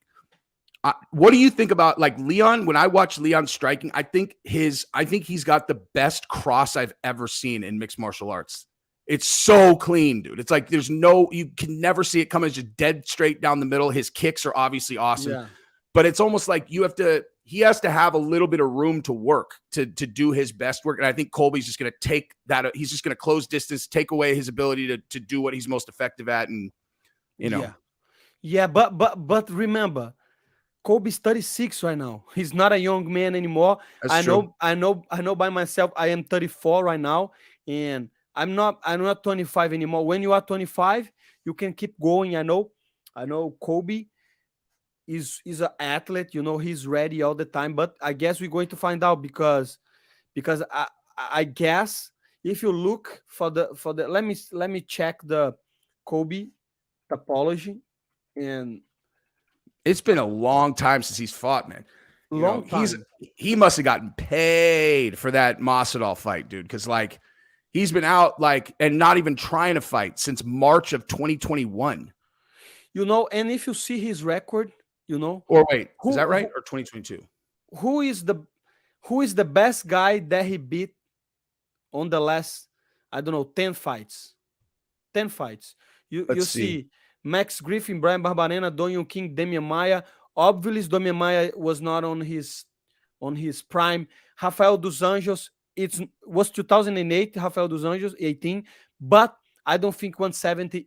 Speaker 1: what do you think about like Leon? When I watch Leon striking, I think he's got the best cross I've ever seen in mixed martial arts. It's so clean, dude. It's like you can never see it coming. It's just dead straight down the middle. His kicks are obviously awesome, but it's almost like he has to have a little bit of room to work to do his best work. And I think Colby's just going to take that. He's just going to close distance, take away his ability to do what he's most effective at. And,
Speaker 2: but remember, Colby's 36 right now. He's not a young man anymore.
Speaker 1: That's true.
Speaker 2: I know by myself, I am 34 right now, and I'm not 25 anymore. When you are 25, you can keep going. I know Colby is an athlete, he's ready all the time, but I guess we're going to find out because I guess if you look for the let me check the Colby topology, and
Speaker 1: It's been a long time since he's fought, man.
Speaker 2: long time.
Speaker 1: He must have gotten paid for that Masvidal fight, dude, because like he's been out like and not even trying to fight since March of 2021.
Speaker 2: You know, and if you see his record, you know,
Speaker 1: Or wait, is
Speaker 2: who
Speaker 1: that right? Or 2022?
Speaker 2: who is the best guy that he beat on the last, I don't know, 10 fights. 10 fights. You
Speaker 1: Let's
Speaker 2: see
Speaker 1: see.
Speaker 2: Max Griffin, Brian Barberena, Donion King, Damian Maia. Obviously, Damian Maia was not on his prime. Rafael dos Anjos, it was 2008, Rafael dos Anjos, 18, but I don't think 170.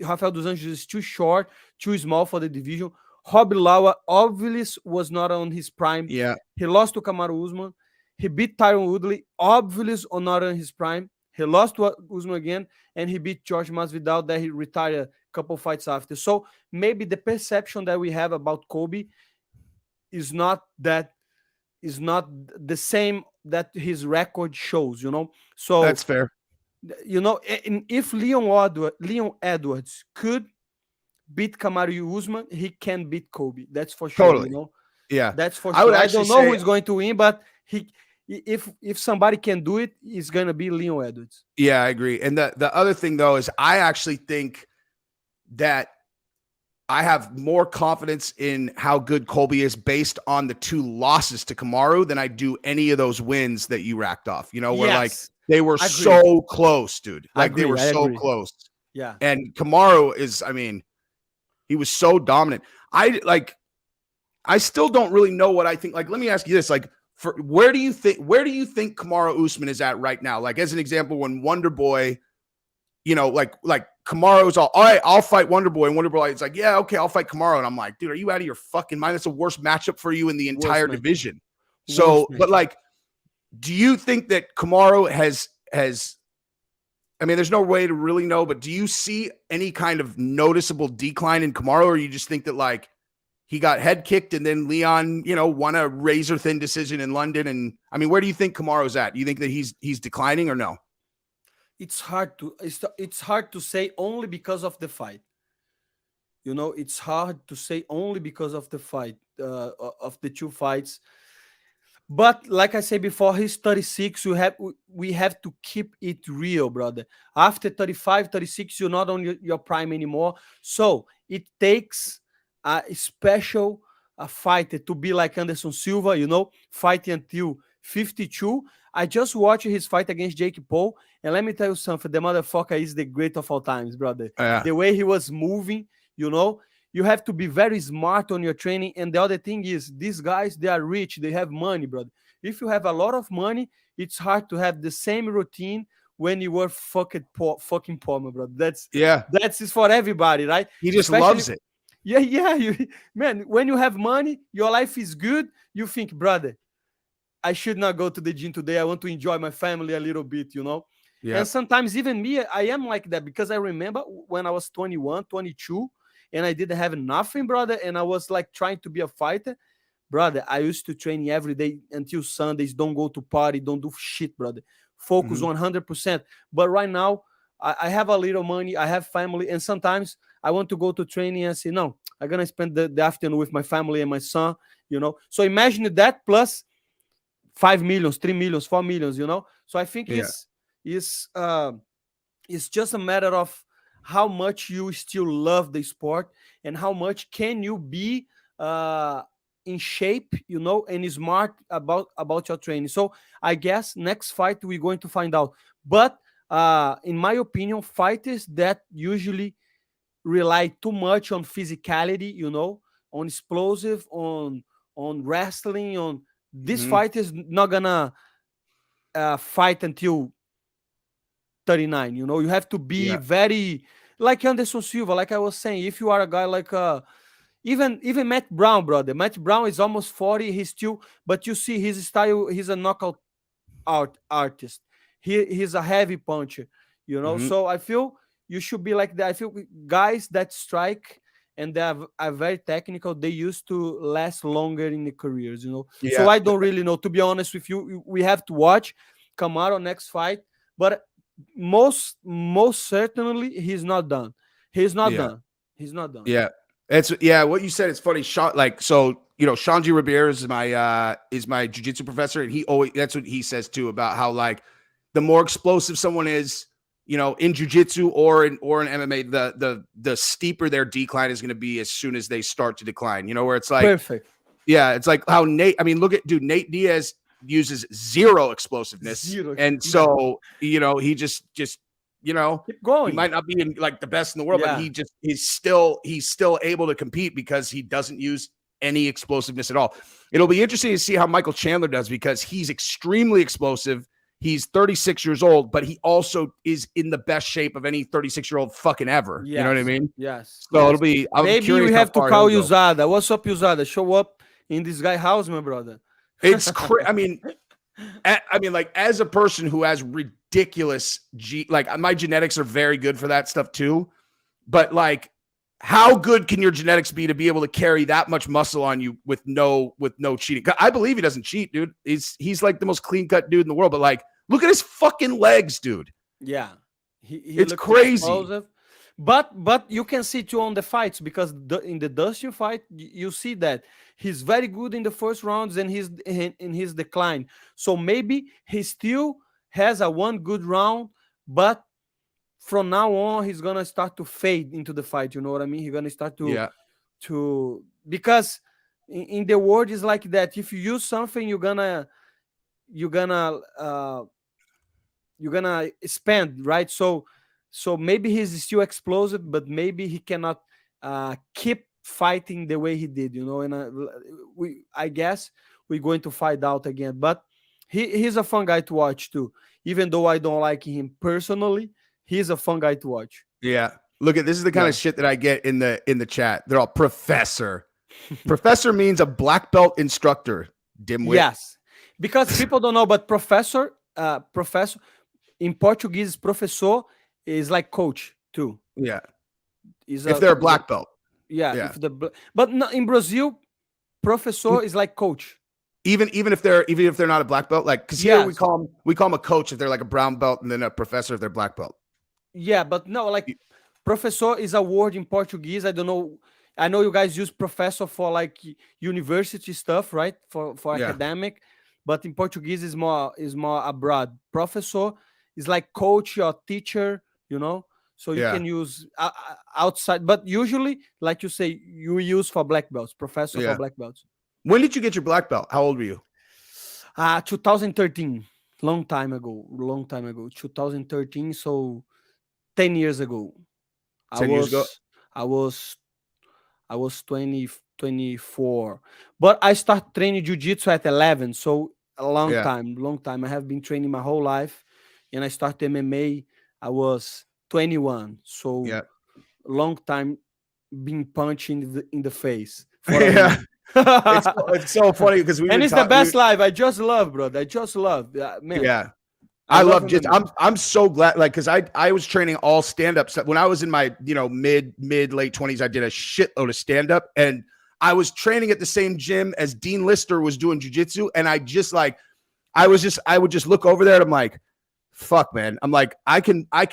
Speaker 2: Rafael dos Anjos is too short, too small for the division. Rob Lawa obviously was not on his prime.
Speaker 1: Yeah.
Speaker 2: He lost to Kamaru Usman. He beat Tyron Woodley, obviously not on his prime. He lost to Usman again, and he beat George Masvidal that he retired a couple fights after. So maybe the perception that we have about Colby is not the same that his record shows, you know. So
Speaker 1: That's fair.
Speaker 2: you know, if Leon Edwards could beat Kamaru Usman, he can beat Colby. That's for sure.
Speaker 1: Totally.
Speaker 2: You know,
Speaker 1: Yeah.
Speaker 2: that's for sure. I don't know
Speaker 1: say,
Speaker 2: who is going to win, but if somebody can do it, it's gonna be Leon Edwards.
Speaker 1: Yeah, I agree. And the other thing though is I actually think that I have more confidence in how good Colby is based on the 2 losses to Kamaru than I do any of those wins that you racked off. You know, where like they were so close, dude. Like they were so close.
Speaker 2: Yeah.
Speaker 1: And Kamaru is, I mean, he was so dominant. I still don't really know what I think. Like, let me ask you this: like, where do you think Kamaru Usman is at right now? Like, as an example, when Wonder Boy, you know, like Kamaru's all right, I'll fight Wonder Boy, and Wonder Boy is like, yeah, okay, I'll fight Kamaru, and I'm like, dude, are you out of your fucking mind? That's the worst matchup for you in the entire division. So, but like, do you think that Kamaru has? I mean, there's no way to really know, but do you see any kind of noticeable decline in Kamaru, or you just think that like he got head kicked and then Leon, you know, won a razor thin decision in London? And I mean, where do you think Kamaru's at? Do you think that he's declining or no?
Speaker 2: It's hard to say only because of the fight. You know, it's hard to say only because of the fight, of the 2 fights. But like I said before, he's 36. We have to keep it real, brother. After 35, 36, you're not on your prime anymore. So it takes a special fighter to be like Anderson Silva, you know, fighting until 52. I just watched his fight against Jake Paul, and let me tell you something. The motherfucker is the great of all times, brother.
Speaker 1: Yeah.
Speaker 2: The way he was moving, you know, you have to be very smart on your training. And the other thing is, these guys, they are rich. They have money, brother. If you have a lot of money, it's hard to have the same routine when you were fucking poor, my brother. That's for everybody, right?
Speaker 1: He just loves it.
Speaker 2: Yeah. Man, when you have money, your life is good. You think, brother, I should not go to the gym today. I want to enjoy my family a little bit, you know? Yeah. And sometimes even me, I am like that, because I remember when I was 21, 22, and I didn't have nothing, brother, and I was like trying to be a fighter. Brother, I used to train every day until Sundays. Don't go to party. Don't do shit, brother. Focus 100%. But right now, I have a little money. I have family. And sometimes I want to go to training and say, no, I'm going to spend the afternoon with my family and my son, you know. So imagine that plus 5 million, 3 million, 4 million, you know. So I think it's just a matter of how much you still love the sport and how much can you be in shape, you know, and smart about your training. So I guess next fight we're going to find out. But in my opinion, fighters that usually rely too much on physicality, you know, on explosive, on wrestling, on this fight is not gonna fight until 39. You know, you have to be very like Anderson Silva. Like I was saying, if you are a guy like even Matt Brown, brother. Matt Brown is almost 40. He's still, but you see his style. He's a knockout artist. He's a heavy puncher. You know, so I feel you should be like that. I feel guys that strike and they are very technical, they used to last longer in the careers, you know. So I don't really know. To be honest with you, we have to watch Kamaru next fight. but most certainly he's not done. He's not done. He's not done.
Speaker 1: Yeah. What you said is funny. Sean, Shanji Ribeiro is my jiu-jitsu professor, and that's what he says too, about how like the more explosive someone is, in jiu-jitsu or in MMA, the steeper their decline is going to be as soon as they start to decline. Where it's like
Speaker 2: perfect.
Speaker 1: Yeah, it's like how Nate Diaz uses zero explosiveness. And so, he just
Speaker 2: keep going.
Speaker 1: He might not be in like the best in the world, but he's still able to compete because he doesn't use any explosiveness at all. It'll be interesting to see how Michael Chandler does, because he's extremely explosive. He's 36 years old, but he also is in the best shape of any 36-year-old fucking ever.
Speaker 2: Yes.
Speaker 1: You know what I mean?
Speaker 2: Yes.
Speaker 1: So it'll be.
Speaker 2: Maybe we have to call Usada. What's up, Usada? Show up in this guy's house, my brother.
Speaker 1: It's crazy. Like, as a person who has ridiculous my genetics are very good for that stuff too, but like, how good can your genetics be to be able to carry that much muscle on you with no cheating? I believe he doesn't cheat, dude. He's like the most clean cut dude in the world, but like, look at his fucking legs, dude.
Speaker 2: Yeah,
Speaker 1: it's crazy.
Speaker 2: Explosive. But you can see too on the fights, because in the Dustin fight, you see that he's very good in the first rounds and he's in his decline. So maybe he still has a one good round, but from now on he's gonna start to fade into the fight. You know what I mean? He's gonna start to because in the world is like that. If you use something, you're gonna spend, right? So maybe he's still explosive, but maybe he cannot keep fighting the way he did, and I guess we're going to find out again. But he's a fun guy to watch too. Even though I don't like him personally, he's a fun guy to watch.
Speaker 1: Yeah. Look, this is the kind of shit that I get in the chat. They're all professor. Professor means a black belt instructor, dimwit.
Speaker 2: Yes. Because people don't know, but professor in Portuguese, professor is like coach too.
Speaker 1: Yeah. If they're a black belt.
Speaker 2: Yeah. But no, in Brazil, professor is like coach.
Speaker 1: Even if they're not a black belt, like, because here we call them a coach if they're like a brown belt, and then a professor if they're black belt. Yeah,
Speaker 2: but no, like professor is a word in Portuguese. I don't know. I know you guys use professor for like university stuff, right? For academic, but in Portuguese is more abroad. Professor is like coach or teacher, So you can use outside, but usually, like you say, you use for black belts, professor for black belts.
Speaker 1: When did you get your black belt? How old were you?
Speaker 2: 2013. Long time ago. 2013. So 10 years ago.
Speaker 1: 10 years ago?
Speaker 2: I was 24. But I started training jiu-jitsu at 11. So a long time. I have been training my whole life. And I started MMA. I was 21. So long time being punched in the face.
Speaker 1: It's so funny because
Speaker 2: it's the best life. I just love, brother. I just love, man.
Speaker 1: Yeah, I love jiu-jitsu. I'm so glad, like, because I was training all stand-up stuff when I was in my mid late 20s. I did a shitload of stand-up, and I was training at the same gym as Dean Lister was doing jiu-jitsu, and I would just look over there and I'm like, fuck, man. I'm like, I can I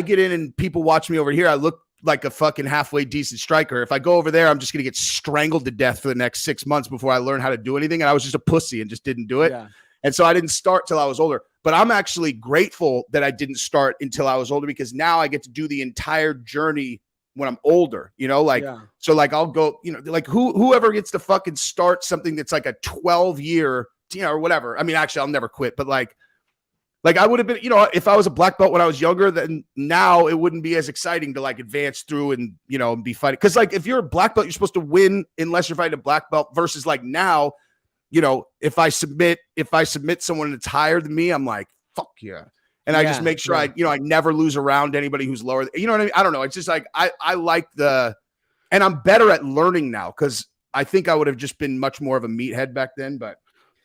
Speaker 1: get in and people watch me over here. I look like a fucking halfway decent striker. If I go over there, I'm just going to get strangled to death for the next 6 months before I learn how to do anything. And I was just a pussy and just didn't do it. Yeah. And so I didn't start till I was older, but I'm actually grateful that I didn't start until I was older, because now I get to do the entire journey when I'm older, so like I'll go, like whoever gets to fucking start something that's like a 12-year, or whatever. I mean, actually I'll never quit, but like I would have been, if I was a black belt when I was younger, then now it wouldn't be as exciting to like advance through and, and be fighting. Cause like, if you're a black belt, you're supposed to win unless you're fighting a black belt, versus like now, if I submit someone that's higher than me, I'm like, fuck yeah. And I just make sure I never lose around anybody who's lower. You know what I mean? I don't know. It's just like, I like and I'm better at learning now, cause I think I would have just been much more of a meathead back then, but.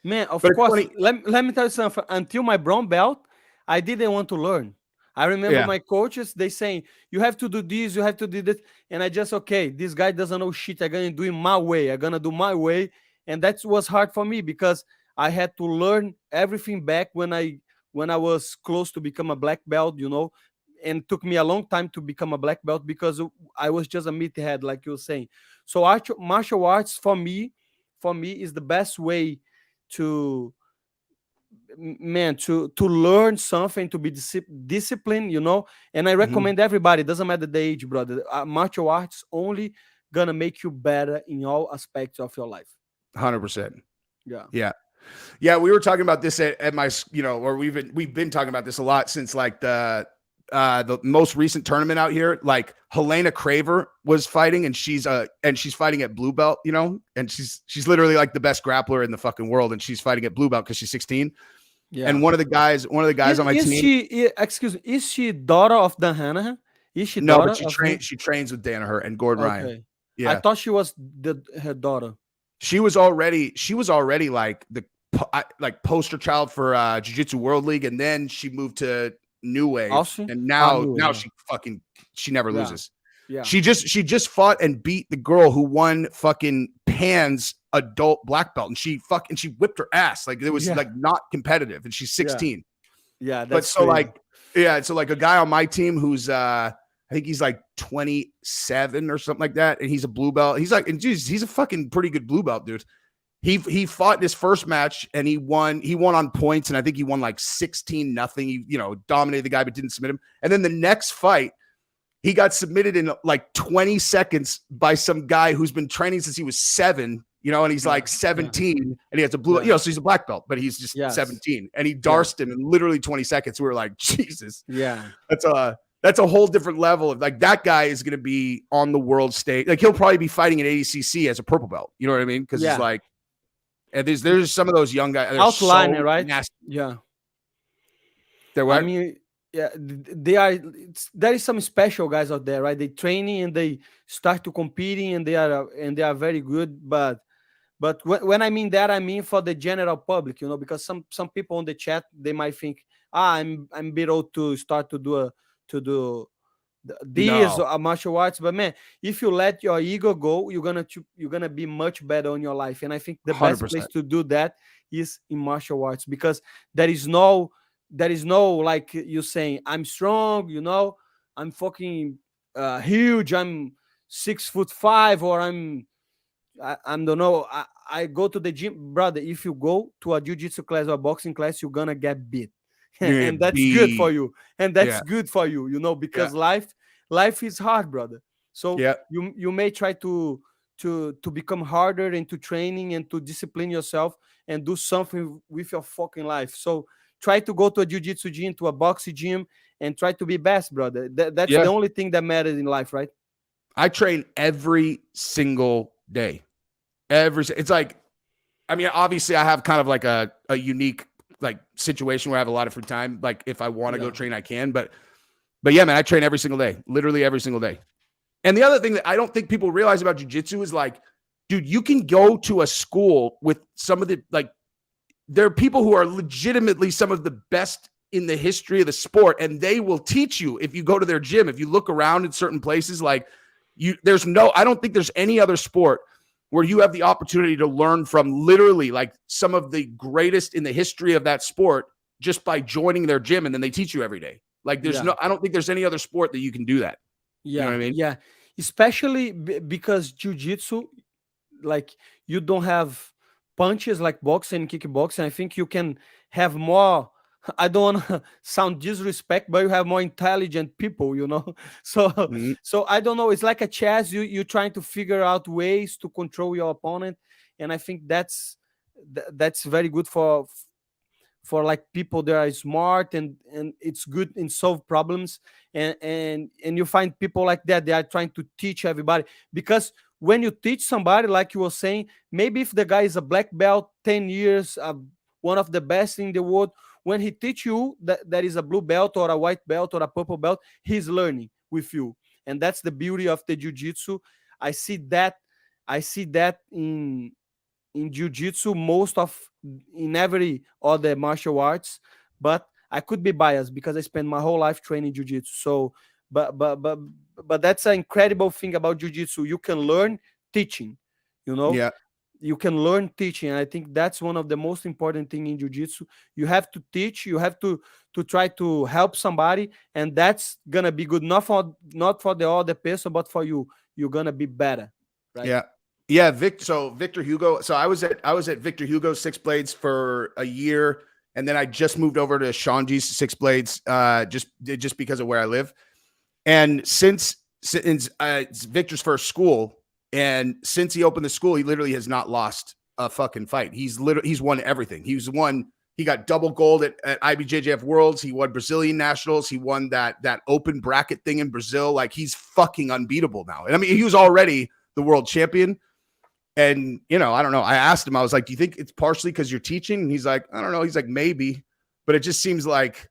Speaker 2: Man, of course, let me tell you something. Until my brown belt, I didn't want to learn. I remember my coaches, they saying, you have to do this, you have to do this. And I just, this guy doesn't know shit. I'm going to do it my way. I'm going to do my way. And that was hard for me, because I had to learn everything back when I when I was close to become a black belt, and it took me a long time to become a black belt because I was just a meathead, like you were saying. So martial arts for me is the best way to to learn something, to be disciplined, and I
Speaker 1: Mhm.
Speaker 2: recommend everybody, doesn't matter the age, brother. Martial arts only gonna make you better in all aspects of your life.
Speaker 1: 100%.
Speaker 2: Yeah.
Speaker 1: Yeah. Yeah, we were talking about this at my, or we've been talking about this a lot since like the most recent tournament out here. Like Helena Craver was fighting, and she's fighting at blue belt, and she's literally like the best grappler in the fucking world, and she's fighting at blue belt because she's 16.
Speaker 2: Yeah.
Speaker 1: And one of the guys on my team.
Speaker 2: Excuse me, is she daughter of Dan Hanahan? Is she
Speaker 1: No,
Speaker 2: daughter
Speaker 1: but
Speaker 2: of him?
Speaker 1: she trains with Danaher and Gordon Ryan.
Speaker 2: Okay. I
Speaker 1: Yeah,
Speaker 2: thought she was her daughter.
Speaker 1: she was already like the like poster child for Jiu Jitsu World League, and then she moved to New Wave,
Speaker 2: Austin?
Speaker 1: and now
Speaker 2: New Wave.
Speaker 1: she never loses.
Speaker 2: Yeah.
Speaker 1: She just fought and beat the girl who won fucking Pan's adult black belt, and she whipped her ass. Like it was like not competitive, and she's 16.
Speaker 2: Yeah,
Speaker 1: but so crazy. So like a guy on my team who's I think he's like 27 or something like that, and he's a blue belt. He's like, and geez, he's a fucking pretty good blue belt, dude. He fought in his first match and he won on points, and I think he won like 16-0. He, dominated the guy but didn't submit him. And then the next fight, he got submitted in like 20 seconds by some guy who's been training since he was 7, and he's like 17 and he has a blue, so he's a black belt, but he's just 17, and he darsed him in literally 20 seconds. We were like, Jesus.
Speaker 2: Yeah.
Speaker 1: That's a whole different level of like, that guy is going to be on the world stage. Like he'll probably be fighting at ADCC as a purple belt. You know what I mean? Because it's like, and there's some of those young guys
Speaker 2: outliner, so right?
Speaker 1: Nasty.
Speaker 2: Yeah.
Speaker 1: They're what?
Speaker 2: I mean, yeah, there is some special guys out there, right? They training and they start to competing, and they are very good. But when I mean that, I mean for the general public, because some people on the chat, they might think, I'm a bit old to start to do these martial arts. But man, if you let your ego go, you're gonna be much better on your life. And I think the 100%. Best place to do that is in martial arts, because there is no like you saying, I'm strong, I'm fucking huge, I'm 6'5", or I don't know. I go to the gym, brother. If you go to a jiu-jitsu class or a boxing class, you're gonna get beat. And that's good for you. And that's good for you, because life is hard, brother. So you may try to become harder into training and to discipline yourself and do something with your fucking life. So try to go to a jiu-jitsu gym, to a boxing gym, and try to be best, brother. That's the only thing that matters in life, right?
Speaker 1: I train every single day. It's like, I mean, obviously I have kind of like a unique like situation where I have a lot of free time. Like if I want to go train, I can, but yeah, man, I train every single day, literally every single day. And the other thing that I don't think people realize about jiu-jitsu is like, dude, you can go to a school with some of the, like, there are people who are legitimately some of the best in the history of the sport, and they will teach you if you go to their gym. If you look around in certain places, like I don't think there's any other sport where you have the opportunity to learn from literally like some of the greatest in the history of that sport just by joining their gym, and then they teach you every day. Like I don't think there's any other sport that you can do that.
Speaker 2: Yeah.
Speaker 1: You know what I mean?
Speaker 2: Yeah. Especially because jiu-jitsu, like you don't have punches like boxing and kickboxing. I think you can have more, I don't want to sound disrespect, but you have more intelligent people, So so I don't know. It's like a chess. You're trying to figure out ways to control your opponent, and I think that's very good for like people that are smart, and it's good in solve problems, and you find people like that. They are trying to teach everybody, because when you teach somebody, like you were saying, maybe if the guy is a black belt, 10 years, one of the best in the world, when he teach you that is a blue belt or a white belt or a purple belt, he's learning with you. And that's the beauty of the jiu-jitsu. I see that in jiu-jitsu, in every other martial arts, but I could be biased because I spent my whole life training jiu-jitsu. So but that's an incredible thing about jiu-jitsu. You can learn teaching,
Speaker 1: Yeah.
Speaker 2: you can learn teaching. I think that's one of the most important thing in jiu-jitsu. You have to teach, you have to try to help somebody, and that's gonna be good, not for the other person, but for you. You're gonna be better, right?
Speaker 1: Yeah. Victor Hugo. So I was at Victor Hugo's Six Blades for a year, and then I just moved over to Shanji's Six Blades, just because of where I live. And since it's Victor's first school, and since he opened the school, he literally has not lost a fucking fight. He's won everything. He got double gold at IBJJF Worlds. He won Brazilian Nationals. He won that open bracket thing in Brazil. Like, he's fucking unbeatable now. And I mean, he was already the world champion. And, I don't know. I asked him, I was like, do you think it's partially because you're teaching? And he's like, I don't know. He's like, maybe. But it just seems like,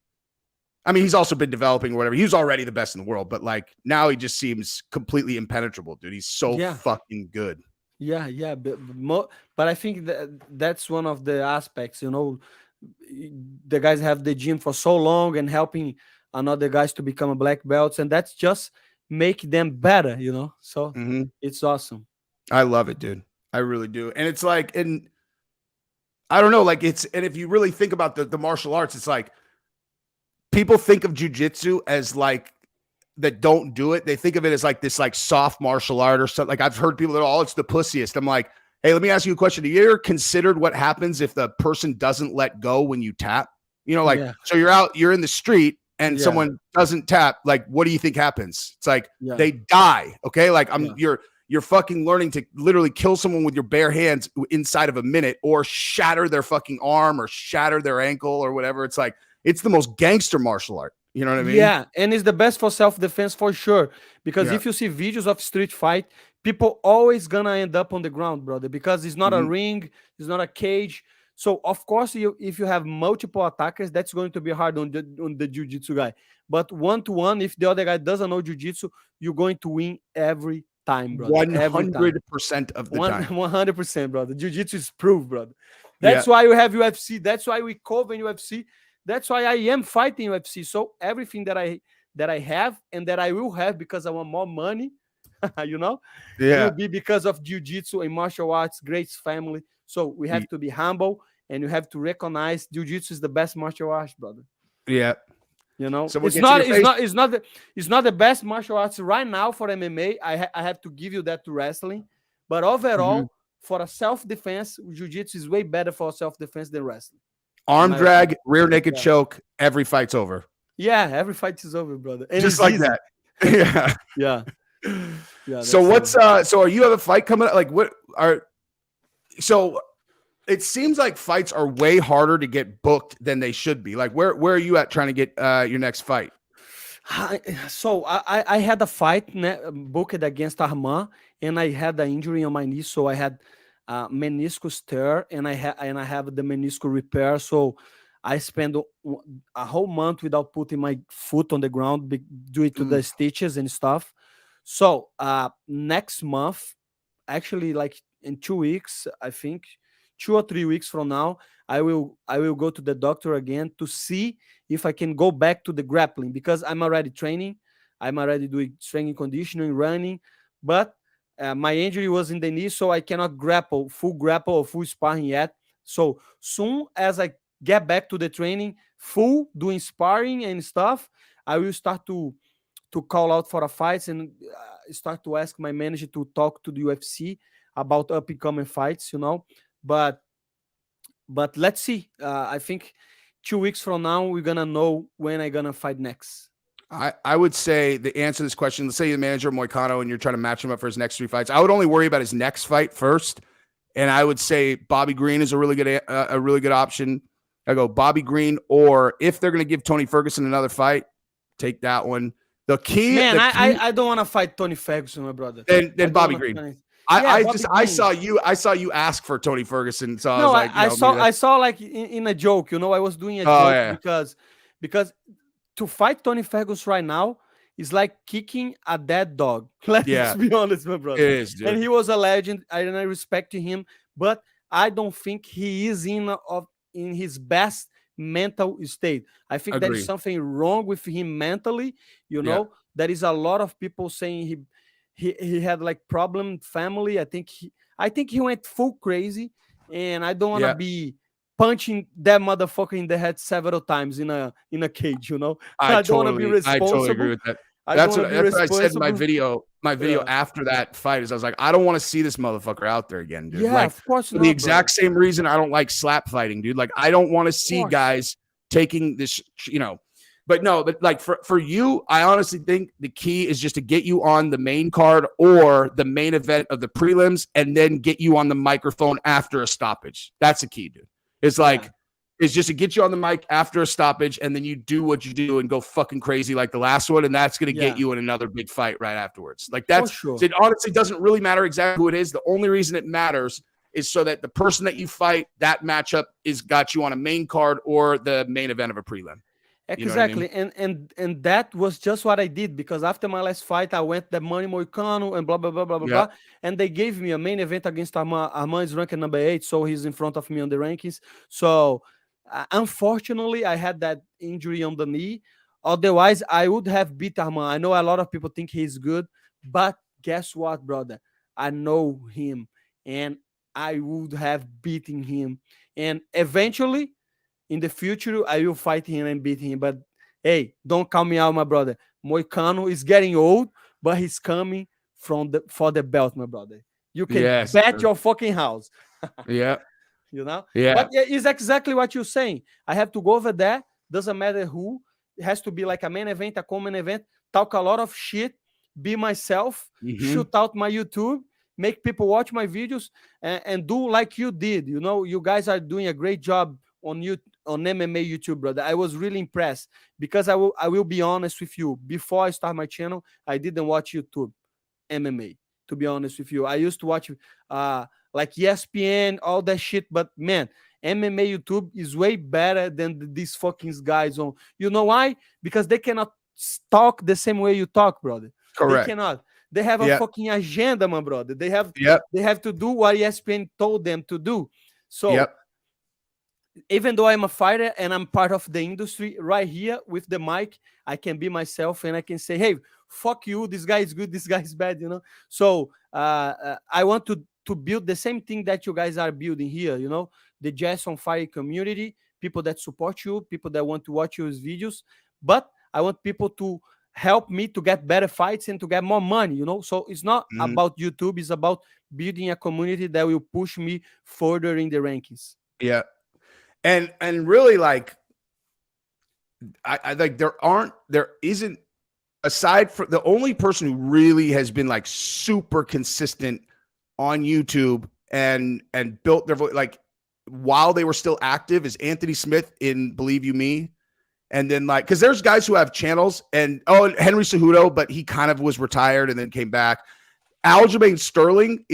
Speaker 1: I mean, he's also been developing or whatever. He was already the best in the world, but like now he just seems completely impenetrable, dude. He's so fucking good.
Speaker 2: Yeah. But I think that's one of the aspects, the guys have the gym for so long and helping another guys to become a black belts, and that's just make them better, So It's awesome.
Speaker 1: I love it, dude. I really do. And it's like, and I don't know, like and if you really think about the martial arts, it's like people think of jiu-jitsu as like that don't do it. They think of it as like this like soft martial art or something. Like I've heard people that, it's the pussiest. I'm like, hey, let me ask you a question. Have you ever considered what happens if the person doesn't let go when you tap? So you're in the street and someone doesn't tap. Like, what do you think happens? It's like they die. Okay. Like you're fucking learning to literally kill someone with your bare hands inside of a minute, or shatter their fucking arm or shatter their ankle or whatever. It's like, it's the most gangster martial art. You know what I mean?
Speaker 2: Yeah, and it's the best for self-defense for sure. Because if you see videos of street fight, people always gonna end up on the ground, brother, because it's not a ring, it's not a cage. So of course, if you have multiple attackers, that's going to be hard on the jiu-jitsu guy. But one-to-one, if the other guy doesn't know jiu-jitsu, you're going to win every time, brother.
Speaker 1: 100% of the time.
Speaker 2: 100%, brother. Jiu-jitsu is proof, brother. That's why we have UFC. That's why we cover in UFC. That's why I am fighting UFC. So everything that I have and that I will have because I want more money, will be because of jiu-jitsu and martial arts, great family. So we have to be humble, and you have to recognize jiu-jitsu is the best martial arts, brother.
Speaker 1: Yeah.
Speaker 2: So it's not the best martial arts right now for MMA. I have to give you that to wrestling, but overall, for a self-defense, jiu-jitsu is way better for self-defense than wrestling.
Speaker 1: Arm drag, rear naked choke, every fight's over.
Speaker 2: Yeah, every fight is over, brother. And
Speaker 1: just like easy. That.
Speaker 2: Yeah.
Speaker 1: So are you have a fight coming up? Like so it seems like fights are way harder to get booked than they should be. Like where are you at trying to get your next fight?
Speaker 2: So I had a fight booked against Aljamain, and I had an injury on my knee. So I had meniscus tear, and I have the meniscus repair. So I spent a whole month without putting my foot on the ground due to the stitches and stuff. So next month, actually, like in 2 weeks, I think 2 or 3 weeks from now, I will go to the doctor again to see if I can go back to the grappling, because I'm already training. I'm already doing strength and conditioning, running, but my injury was in the knee, so I cannot full grapple or full sparring yet. So soon as I get back to the training, full doing sparring and stuff, I will start to call out for a fights and start to ask my manager to talk to the UFC about up and coming fights, But let's see. I think 2 weeks from now, we're gonna know when I'm gonna fight next.
Speaker 1: I would say the answer to this question, let's say you're the manager of Moicano and you're trying to match him up for his next 3 fights. I would only worry about his next fight first. And I would say Bobby Green is a really good option. I go Bobby Green, or if they're going to give Tony Ferguson another fight, take that one.
Speaker 2: I don't want to fight Tony Ferguson, my brother.
Speaker 1: Then Bobby Green. I saw you ask for Tony Ferguson. So I
Speaker 2: saw like in a joke, I was doing a joke because to fight Tony Ferguson right now is like kicking a dead dog. Let's be honest, my brother.
Speaker 1: It is, dude.
Speaker 2: And he was a legend, and I respect him, but I don't think he is in his best mental state. I think there is something wrong with him mentally. There is a lot of people saying he had like problem family. I think I think he went full crazy, and I don't want to be punching that motherfucker in the head several times in a cage, you know. I don't want to be responsible.
Speaker 1: I totally agree with that. That's what I said in my video. My video after that fight is I was like, I don't want to see this motherfucker out there again, dude.
Speaker 2: Yeah,
Speaker 1: like,
Speaker 2: of course
Speaker 1: for the exact same reason I don't like slap fighting, dude. Like, I don't want to see guys taking this, you know. But no, but like for you, I honestly think the key is just to get you on the main card or the main event of the prelims, and then get you on the microphone after a stoppage. That's the key, dude. It's like, it's just to get you on the mic after a stoppage, and then you do what you do and go fucking crazy like the last one, and that's going to get you in another big fight right afterwards. Like, that's it. Honestly doesn't really matter exactly who it is. The only reason it matters is so that the person that you fight, that matchup is got you on a main card or the main event of a prelim.
Speaker 2: Exactly. You know what I mean? and that was just what I did, because after my last fight, I went the Money Moicano and blah, blah, blah, blah, blah, and they gave me a main event against Aljamain. Aljamain is ranked number 8, so he's in front of me on the rankings. So unfortunately, I had that injury on the knee. Otherwise, I would have beat Aljamain. I know a lot of people think he's good, but guess what, brother? I know him, and I would have beaten him. And eventually, in the future, I will fight him and beat him. But hey, don't count me out, my brother. Moicano is getting old, but he's coming for the belt, my brother. You can bet your fucking house.
Speaker 1: Yeah.
Speaker 2: You know?
Speaker 1: Yeah.
Speaker 2: But it's exactly what you're saying. I have to go over there. Doesn't matter who. It has to be like a main event, a common event. Talk a lot of shit. Be myself. Shoot out my YouTube. Make people watch my videos. And do like you did. You know, you guys are doing a great job on MMA YouTube, brother. I was really impressed, because I will be honest with you. Before I start my channel, I didn't watch YouTube MMA, to be honest with you. I used to watch like ESPN, all that shit, but man, MMA YouTube is way better than these fucking guys on. You know why? Because they cannot talk the same way you talk, brother.
Speaker 1: Correct.
Speaker 2: They cannot. They have a fucking agenda, my brother. They have to do what ESPN told them to do. So even though I'm a fighter and I'm part of the industry, right here with the mic, I can be myself and I can say, hey, fuck you, this guy is good, this guy is bad, you know? So I want to build the same thing that you guys are building here, you know? The Jazz on Fire community, people that support you, people that want to watch your videos, but I want people to help me to get better fights and to get more money, you know? So it's not about YouTube, it's about building a community that will push me further in the rankings.
Speaker 1: Yeah. And really, like, I like there isn't, aside from the only person who really has been like super consistent on YouTube and built their voice like while they were still active is Anthony Smith in Believe You Me. And then like, because there's guys who have channels and Henry Cejudo, but he kind of was retired and then came back. Aljamain Sterling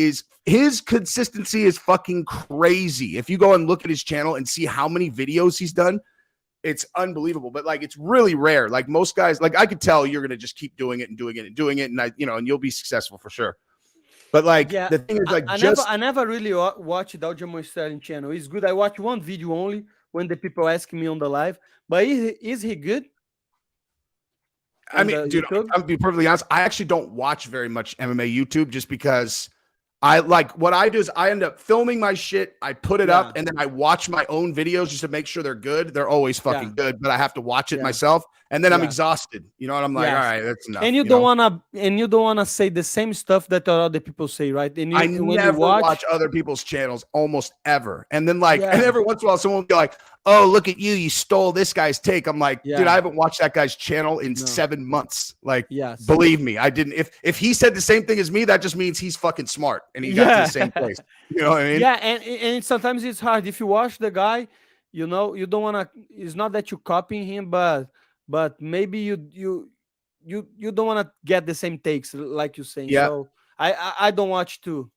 Speaker 1: his consistency is fucking crazy. If you go and look at his channel and see how many videos he's done, it's unbelievable. But like, it's really rare. Like most guys, like I could tell you're going to just keep doing it and doing it and doing it. And and you'll be successful for sure. But like, the thing is like,
Speaker 2: I never really watched the Aljamain Sterling channel. It's good. I watch one video only when the people ask me on the live, but is he good?
Speaker 1: I mean, dude, I'll be perfectly honest. I actually don't watch very much MMA YouTube just because what I do is I end up filming my shit. I put it up and then I watch my own videos just to make sure they're good. They're always fucking good, but I have to watch it myself. And then I'm exhausted, you know, and I'm like, all right, that's enough.
Speaker 2: And you don't want to say the same stuff that other people say, right? And
Speaker 1: I never watch other people's channels almost ever. And then like, and every once in a while someone will be like, oh, look at you stole this guy's take. I'm like, dude, I haven't watched that guy's channel in 7 months. Like, believe me, I didn't. If he said the same thing as me, that just means he's fucking smart and he got to the same place. You know what I mean?
Speaker 2: Yeah, and sometimes it's hard. If you watch the guy, you know, you don't want to, it's not that you're copying him, but maybe you don't want to get the same takes like you're saying.
Speaker 1: Yeah.
Speaker 2: So I don't watch too.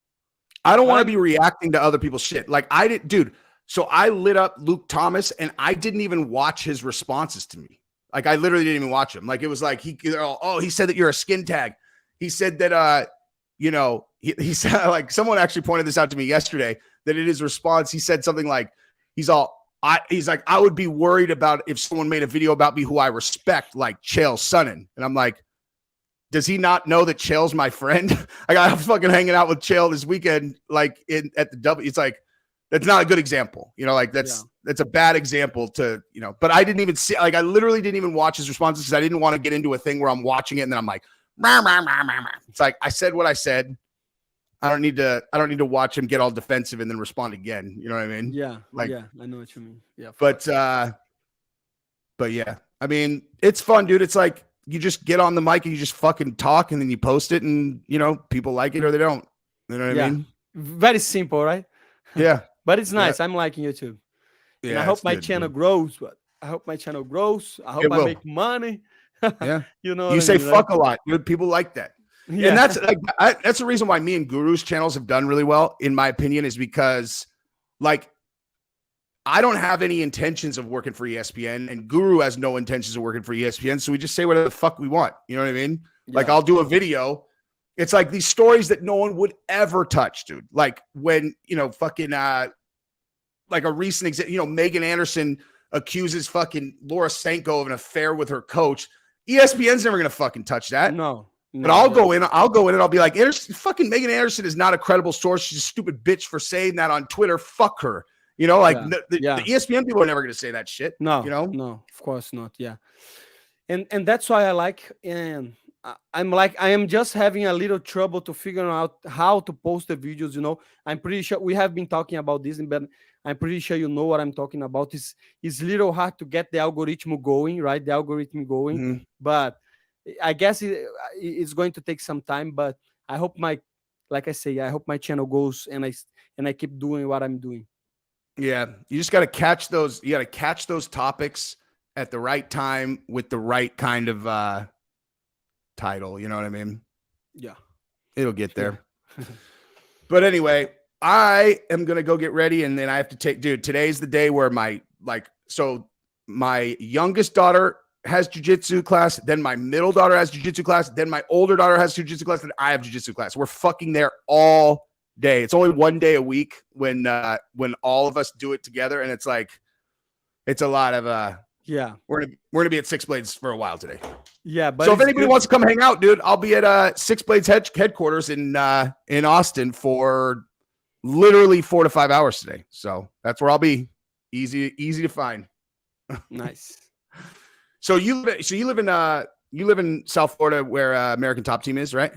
Speaker 1: I don't want to be reacting to other people's shit. Like I did, dude. So I lit up Luke Thomas and I didn't even watch his responses to me. Like I literally didn't even watch him. Like it was like he said that you're a skin tag. He said that he said like someone actually pointed this out to me yesterday that in his response he said something like he's like I would be worried about if someone made a video about me who I respect like Chael Sonnen. And I'm like, does he not know that Chael's my friend? I got fucking hanging out with Chael this weekend, like at the W. It's like, that's not a good example, like that's a bad example to, but I didn't even see, like, I literally didn't even watch his responses because I didn't want to get into a thing where I'm watching it and then I'm like, rah, rah, rah, rah, rah. It's like, I said what I said. I don't need to watch him get all defensive and then respond again. You know what I mean?
Speaker 2: Yeah.
Speaker 1: Like,
Speaker 2: yeah, I know what you mean. Yeah.
Speaker 1: But yeah, I mean, it's fun, dude. It's like, you just get on the mic and you just fucking talk and then you post it and, people like it or they don't. You know what I mean?
Speaker 2: Very simple, right?
Speaker 1: Yeah.
Speaker 2: But it's nice. I'm liking YouTube.
Speaker 1: Yeah.
Speaker 2: And I hope my channel grows. But I hope my channel grows. I hope I make money.
Speaker 1: Yeah.
Speaker 2: You
Speaker 1: say
Speaker 2: mean,
Speaker 1: fuck a lot. People like that. Yeah. And that's like, that's the reason why me and Guru's channels have done really well, in my opinion, is because, like, I don't have any intentions of working for ESPN, and Guru has no intentions of working for ESPN. So we just say whatever the fuck we want. You know what I mean? Yeah. Like, I'll do a video. It's like these stories that no one would ever touch, dude. Like when, fucking, like a recent example, Megan Anderson accuses fucking Laura Sanko of an affair with her coach. ESPN's never going to fucking touch that.
Speaker 2: No.
Speaker 1: But I'll go in and I'll be like, fucking Megan Anderson is not a credible source. She's a stupid bitch for saying that on Twitter. Fuck her. The ESPN people are never going to say that shit.
Speaker 2: No, no, of course not. Yeah. And that's why I like, and I am just having a little trouble to figure out how to post the videos. I'm pretty sure we have been talking about this, but I'm pretty sure you know what I'm talking about. It's a little hard to get the algorithm going, right? The algorithm going,
Speaker 1: Mm-hmm.
Speaker 2: But I guess it's going to take some time, but I hope like I say, I hope my channel goes and I keep doing what I'm doing.
Speaker 1: Yeah, you just got to catch those. You got to catch those topics at the right time with the right kind of title. You know what I mean?
Speaker 2: Yeah,
Speaker 1: it'll get there. Yeah. But anyway, I am gonna go get ready, and then I have to take. Dude, today's the day where my youngest daughter has jiu-jitsu class, then my middle daughter has jiu-jitsu class, then my older daughter has jiu-jitsu class, then I have jiu-jitsu class. We're fucking there all day. It's only one day a week when all of us do it together, and it's like, it's a lot of we're gonna be at Six Blades for a while today.
Speaker 2: Yeah, but
Speaker 1: so if anybody wants to come hang out, dude, I'll be at Six Blades headquarters in Austin for literally 4 to 5 hours today. So that's where I'll be. Easy to find.
Speaker 2: Nice.
Speaker 1: So you live in South Florida, where American Top Team is, right?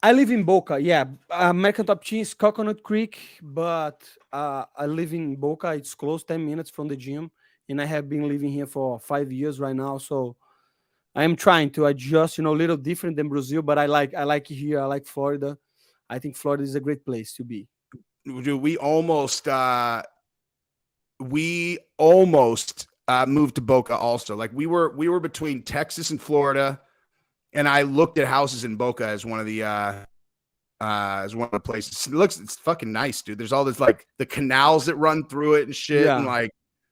Speaker 2: I live in Boca. Yeah, American Top Team is Coconut Creek, but I live in Boca. It's close, 10 minutes from the gym, and I have been living here for 5 years right now. So I am trying to adjust, a little different than Brazil, but I like it here. I like Florida. I think Florida is a great place to be.
Speaker 1: Dude, we almost moved to Boca also. Like we were between Texas and Florida, and I looked at houses in Boca as one of the places. It's fucking nice, dude. There's all this, like, the canals that run through it and shit.
Speaker 2: Yeah.
Speaker 1: And like,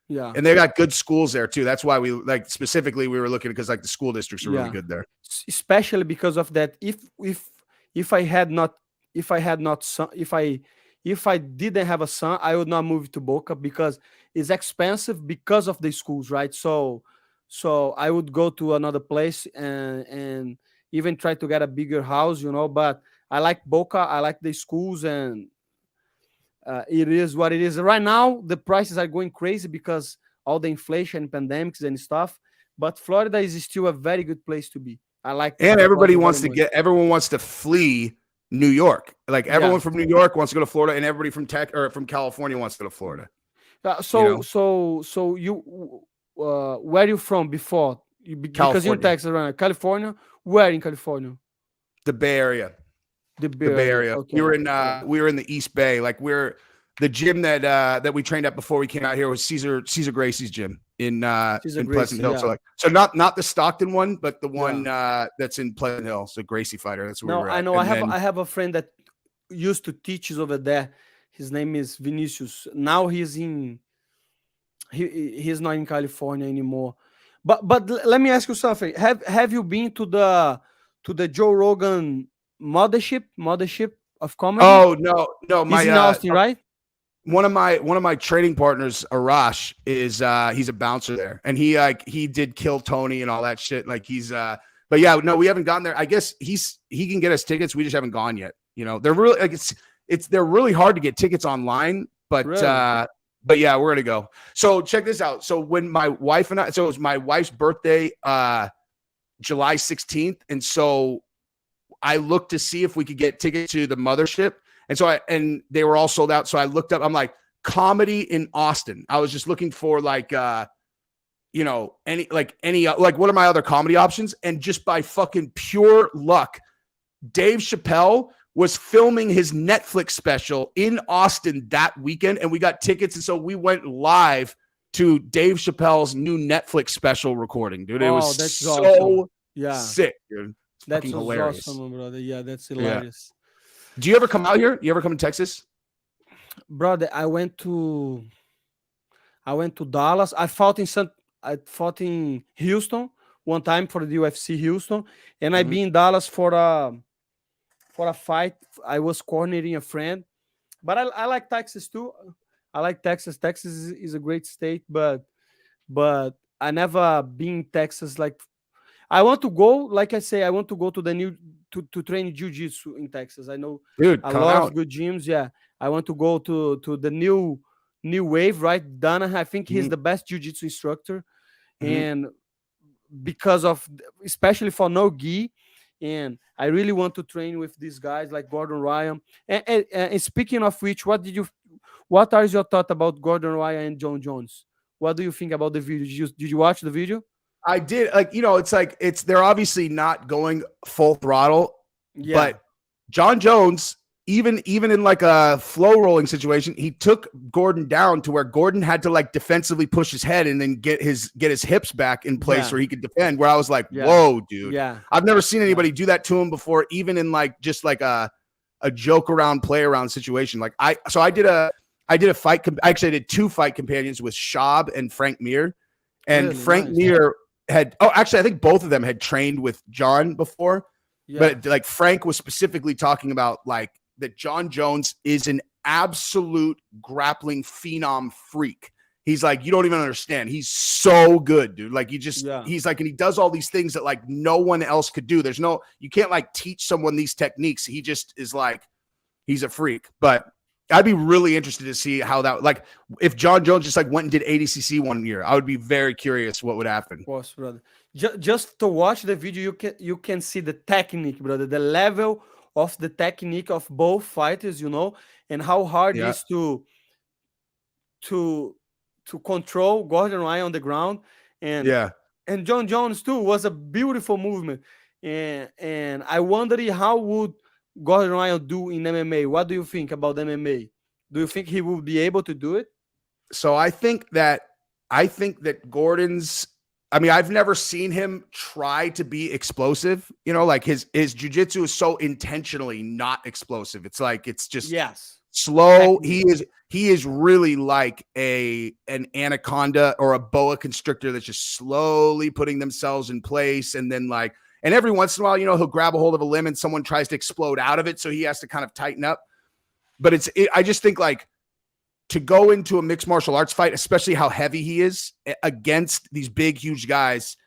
Speaker 2: yeah.
Speaker 1: And they got good schools there too. That's why we, like, specifically we were looking, because like the school districts are really good there.
Speaker 2: Especially because of that. If I didn't have a son, I would not move to Boca because it's expensive because of the schools, right? So I would go to another place and even try to get a bigger house, but I like Boca. I like the schools, and it is what it is. Right now, the prices are going crazy because all the inflation, pandemics and stuff, but Florida is still a very good place to be. I like,
Speaker 1: and everyone wants to flee New York. Like everyone from New York wants to go to Florida, and everybody from California wants to go to Florida.
Speaker 2: So you where are you from before? Because you're in Texas, right? California. Where in California?
Speaker 1: The Bay Area. The Bay Area. Okay. We were in the East Bay. Like, the gym that we trained at before we came out here was Cesar Gracie's gym in Pleasant Hill. Yeah. So not the Stockton one, but the one that's in Pleasant Hill. So Gracie fighter. That's where we're at.
Speaker 2: I know. I have a friend that used to teach over there. His name is Vinicius. Now he's not in California anymore. But let me ask you something. Have you been to the Joe Rogan mothership of comedy?
Speaker 1: Oh no.
Speaker 2: He's in Austin, right?
Speaker 1: One of my training partners, Arash, is he's a bouncer there, and he did Kill Tony and all that shit. Like he's But yeah, no, we haven't gone there. I guess he can get us tickets. We just haven't gone yet. You know, they're really like they're really hard to get tickets online, but
Speaker 2: Really?
Speaker 1: but yeah, we're gonna go. So check this out. So when my wife and I, so it was my wife's birthday, July 16th, and so I looked to see if we could get tickets to the mothership, and they were all sold out. So I looked up. I'm like, comedy in Austin. I was just looking for like you know, any like what are my other comedy options? And just by fucking pure luck, Dave Chappelle was filming his Netflix special in Austin that weekend, and we got tickets, and so we went live to Dave Chappelle's new Netflix special recording, dude. It was
Speaker 2: That's
Speaker 1: so
Speaker 2: awesome. Yeah,
Speaker 1: sick, dude. It's
Speaker 2: that's
Speaker 1: fucking hilarious.
Speaker 2: awesome, brother. Yeah, that's hilarious.
Speaker 1: Do you ever come out here? You ever come to Texas?
Speaker 2: Brother, I went to Dallas. I fought in Houston one time for the UFC Houston, and I been in Dallas for a fight. I was coordinating a friend, but I like Texas too. I like Texas. Texas is a great state, but I never been in Texas. Like, I want to go. Like I say, I want to go to the new to train Jiu Jitsu in Texas. I know a lot of good gyms. Yeah, I want to go to the new wave, right? Dana, I think he's the best Jiu Jitsu instructor, and because of, especially for no gi, and I really want to train with these guys like Gordon Ryan. And speaking of which, what are your thoughts about Gordon Ryan and Jon Jones? What do you think about the video? Did you watch the video?
Speaker 1: I did. Like, you know, it's like they're obviously not going full throttle, but Jon Jones, even in like a flow rolling situation, he took Gordon down to where Gordon had to like defensively push his head and then get his hips back in place where he could defend. Where I was like, whoa, dude.
Speaker 2: Yeah.
Speaker 1: I've never seen anybody do that to him before, even in like just like a joke around, play around situation. Like I did a fight. Actually, I did 2 fight companions with Schaub and Frank Mir. And
Speaker 2: Really
Speaker 1: Frank
Speaker 2: nice.
Speaker 1: Mir actually, I think both of them had trained with Jon before. Yeah. But like Frank was specifically talking about like that Jon Jones is an absolute grappling phenom freak. He's like, you don't even understand. He's so good, dude. Like he's like, and he does all these things that like no one else could do. You can't like teach someone these techniques. He just is like, he's a freak. But I'd be really interested to see how that, like, if Jon Jones just like went and did ADCC one year, I would be very curious what would happen.
Speaker 2: Of course, brother. Just to watch the video, you can see the technique, brother, the level of the technique of both fighters, you know, and how hard it is to control Gordon Ryan on the ground. And Jon Jones too was a beautiful movement. And I wonder how would Gordon Ryan do in MMA? What do you think about MMA? Do you think he will be able to do it?
Speaker 1: So I think that Gordon's, I mean, I've never seen him try to be explosive. You know, like his jiu-jitsu is so intentionally not explosive. It's like, it's just slow. Exactly. He is really like an anaconda or a boa constrictor that's just slowly putting themselves in place. And then like, and every once in a while, you know, he'll grab a hold of a limb and someone tries to explode out of it. So he has to kind of tighten up. But I just think like to go into a mixed martial arts fight, especially how heavy he is against these big, huge guys.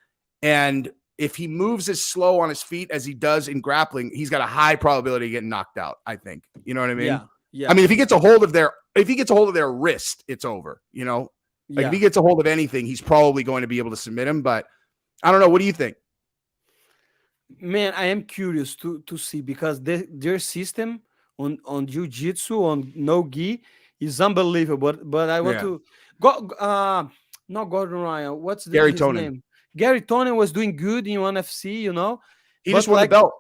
Speaker 1: And if he moves as slow on his feet as he does in grappling, he's got a high probability of getting knocked out, I think. You know what I mean?
Speaker 2: Yeah.
Speaker 1: I mean, if he gets a hold of their wrist, it's over, you know? Like if he gets a hold of anything, he's probably going to be able to submit him. But I don't know. What do you think?
Speaker 2: Man, I am curious to see, because their system on jiu-jitsu, on no gi, is unbelievable. But I want to go. Not Gordon Ryan. What's his name? Gary Tonin was doing good in UFC. You know,
Speaker 1: he just won the belt.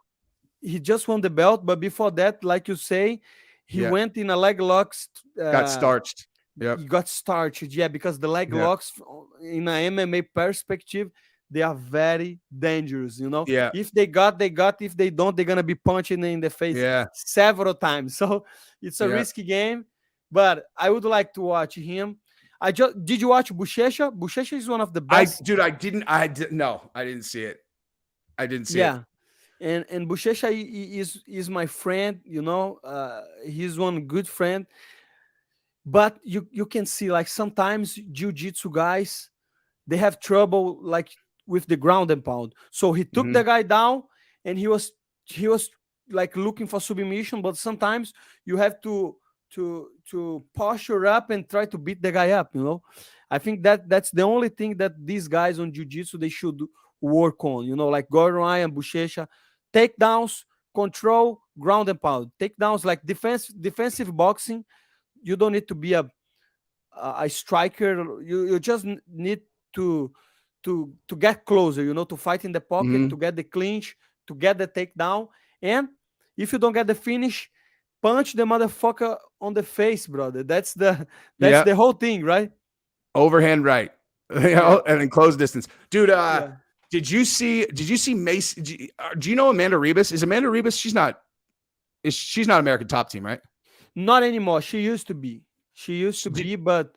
Speaker 2: He just won the belt, but before that, like you say, he went in a leg locks.
Speaker 1: Got starched.
Speaker 2: Yeah, he got starched. Yeah, because the leg locks in an MMA perspective, they are very dangerous, you know.
Speaker 1: Yeah.
Speaker 2: If they got. If they don't, they're gonna be punching in the face several times. So it's a risky game. But I would like to watch him. Did you watch Buchecha? Buchecha is one of the best.
Speaker 1: I didn't see it. I didn't see it.
Speaker 2: And Buchecha is my friend. You know, he's one good friend. But you can see, like, sometimes jiu-jitsu guys, they have trouble like with the ground and pound. So he took the guy down, and he was like looking for submission. But sometimes you have to posture up and try to beat the guy up. You know, I think that's the only thing that these guys on jiu-jitsu they should work on. You know, like Gordon Ryan, Buchecha, takedowns, control, ground and pound. Takedowns like defensive boxing. You don't need to be a striker. You just need to get closer, you know, to fight in the pocket, to get the clinch, to get the takedown. And if you don't get the finish, punch the motherfucker on the face, brother. That's the whole thing, right?
Speaker 1: Overhand right. And in close distance. Dude, did you see Macy? Do you know Amanda Ribas? Is Amanda Ribas? She's not American Top Team, right?
Speaker 2: Not anymore. She used to be. But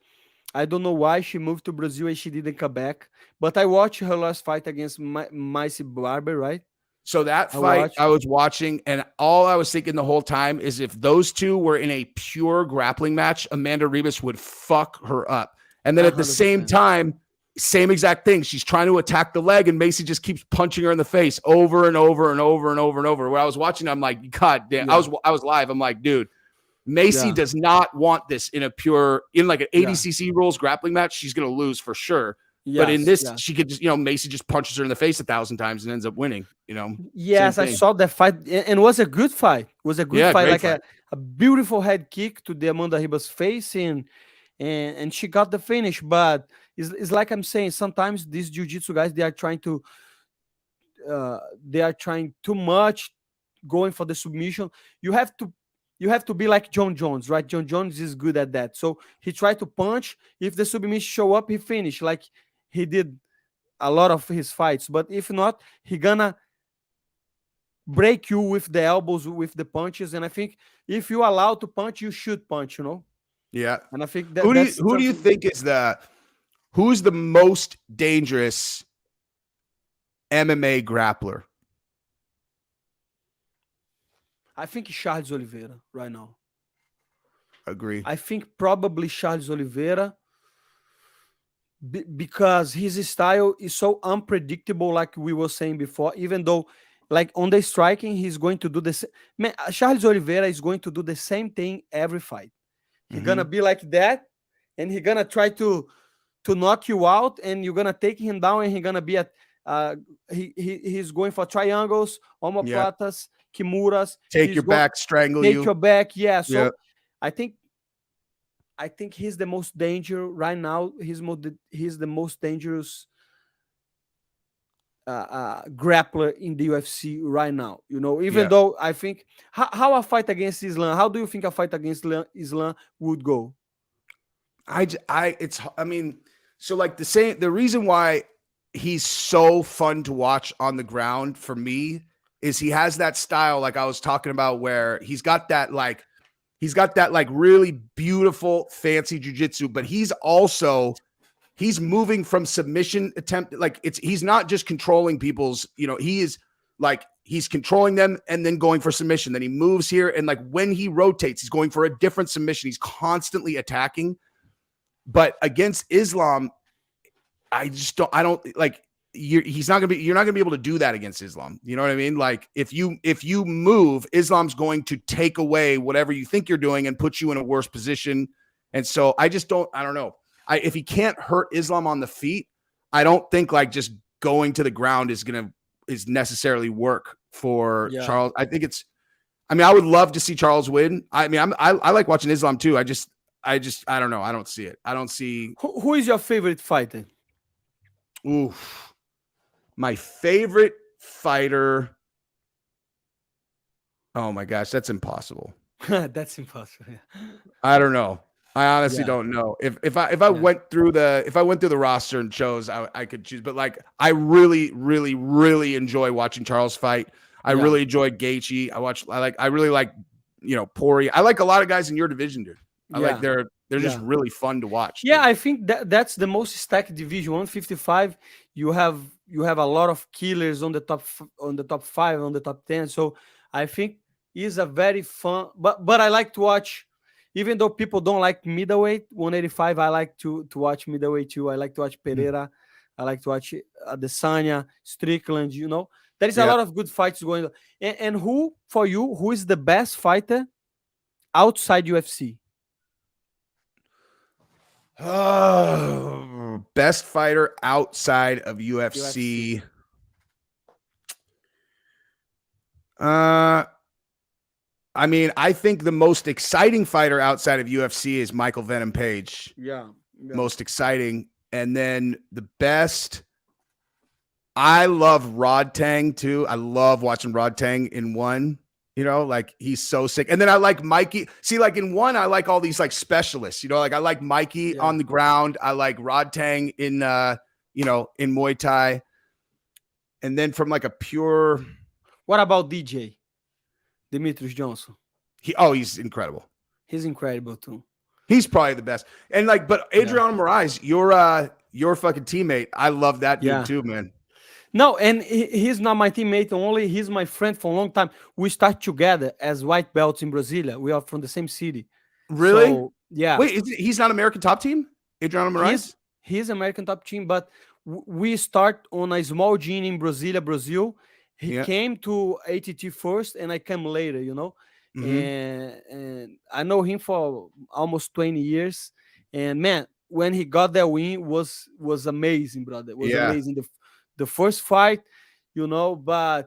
Speaker 2: I don't know why she moved to Brazil and she didn't come back. But I watched her last fight against Macy Barber, right?
Speaker 1: So that fight I was watching, and all I was thinking the whole time is if those two were in a pure grappling match, Amanda Ribas would fuck her up. And then 100%. At the same time, same exact thing. She's trying to attack the leg, and Macy just keeps punching her in the face over and over and over and over and over. When I was watching, I'm like, God damn! Yeah. I was live. I'm like, dude, Macy does not want this in like an 80cc rules grappling match. She's gonna lose for sure. Yes, but in this, she could just, Macy just punches her in the face 1,000 times and ends up winning.
Speaker 2: Yes, I saw that fight, and it was a good fight. It was a good fight, like fight. A beautiful head kick to the Amanda Ribas face, and she got the finish. But it's like I'm saying, sometimes these jiu-jitsu guys, they are trying too much, going for the submission. You have to be like Jon Jones, right? Jon Jones is good at that. So he tried to punch. If the submission show up, he finished like he did a lot of his fights. But if not, he gonna break you with the elbows, with the punches. And I think if you allow to punch, you should punch,
Speaker 1: Yeah.
Speaker 2: And I think that
Speaker 1: who do you think is who's the most dangerous MMA grappler?
Speaker 2: I think Charles Oliveira right now.
Speaker 1: Agree.
Speaker 2: I think probably Charles Oliveira because his style is so unpredictable, like we were saying before, even though like on the striking, he's going to do the same. Charles Oliveira is going to do the same thing every fight. He's gonna be like that, and he's gonna try to knock you out, and you're gonna take him down, and he's gonna be at he's going for triangles, omoplatas, kimuras.
Speaker 1: Take your back, strangle you.
Speaker 2: Take your back, yeah. So I think he's the most dangerous right now. He's the most dangerous grappler in the UFC right now. Even though I think how a fight against Islam. How do you think a fight against Islam would go?
Speaker 1: So like the reason why he's so fun to watch on the ground for me is he has that style like I was talking about where he's got that really beautiful fancy jiu-jitsu, but he's moving from submission attempt. Like he's not just controlling people's, he is like, he's controlling them and then going for submission. Then he moves here. And like when he rotates, he's going for a different submission. He's constantly attacking. But against Islam, you're not going to be able to do that against Islam. You know what I mean? Like if you move, Islam's going to take away whatever you think you're doing and put you in a worse position. And so I don't know. If he can't hurt Islam on the feet, I don't think like just going to the ground is necessarily work for Charles. I think I would love to see Charles win. I like watching Islam too. I don't know. I don't see it. I don't see.
Speaker 2: Who is your favorite fighter?
Speaker 1: Ooh, my favorite fighter. Oh my gosh, that's impossible.
Speaker 2: That's impossible. Yeah.
Speaker 1: I don't know. I honestly don't know. If I went through the roster and chose, I could choose. But like, I really, really, really enjoy watching Charles fight. I really enjoy Gaethje. I really like Poirier. I like a lot of guys in your division, dude. They're just really fun to watch.
Speaker 2: Yeah, dude. I think that's the most stacked division. 155. You have a lot of killers on the top 5, on the top 10. So I think it's a very fun. But I like to watch. Even though people don't like middleweight, 185, I like to watch middleweight too. I like to watch Pereira. I like to watch Adesanya, Strickland. There is a lot of good fights going on. And who, for you, who is the best fighter outside UFC?
Speaker 1: Oh, best fighter outside of UFC. I mean, I think the most exciting fighter outside of UFC is Michael Venom Page.
Speaker 2: Yeah.
Speaker 1: Most exciting. And then the best, I love Rod Tang too. I love watching Rod Tang in one. Like he's so sick. And then I like Mikey. See, like in one, I like all these like specialists. Like I like Mikey on the ground. I like Rod Tang in in Muay Thai. And then from like a pure.
Speaker 2: What about DJ? Demetrius Johnson.
Speaker 1: He's incredible.
Speaker 2: He's incredible too.
Speaker 1: He's probably the best. And like, but Adriano Moraes, your fucking teammate. I love that dude too, man.
Speaker 2: No, and he's not my teammate only. He's my friend for a long time. We start together as white belts in Brasilia. We are from the same city.
Speaker 1: Really?
Speaker 2: So, yeah.
Speaker 1: Wait, he's not American top team? Adriano Moraes?
Speaker 2: He's American top team, but we start on a small gym in Brasilia, Brazil. He came to ATT first, and I came later, And I know him for almost 20 years. And man, when he got that win was amazing, brother. It was amazing. The first fight, but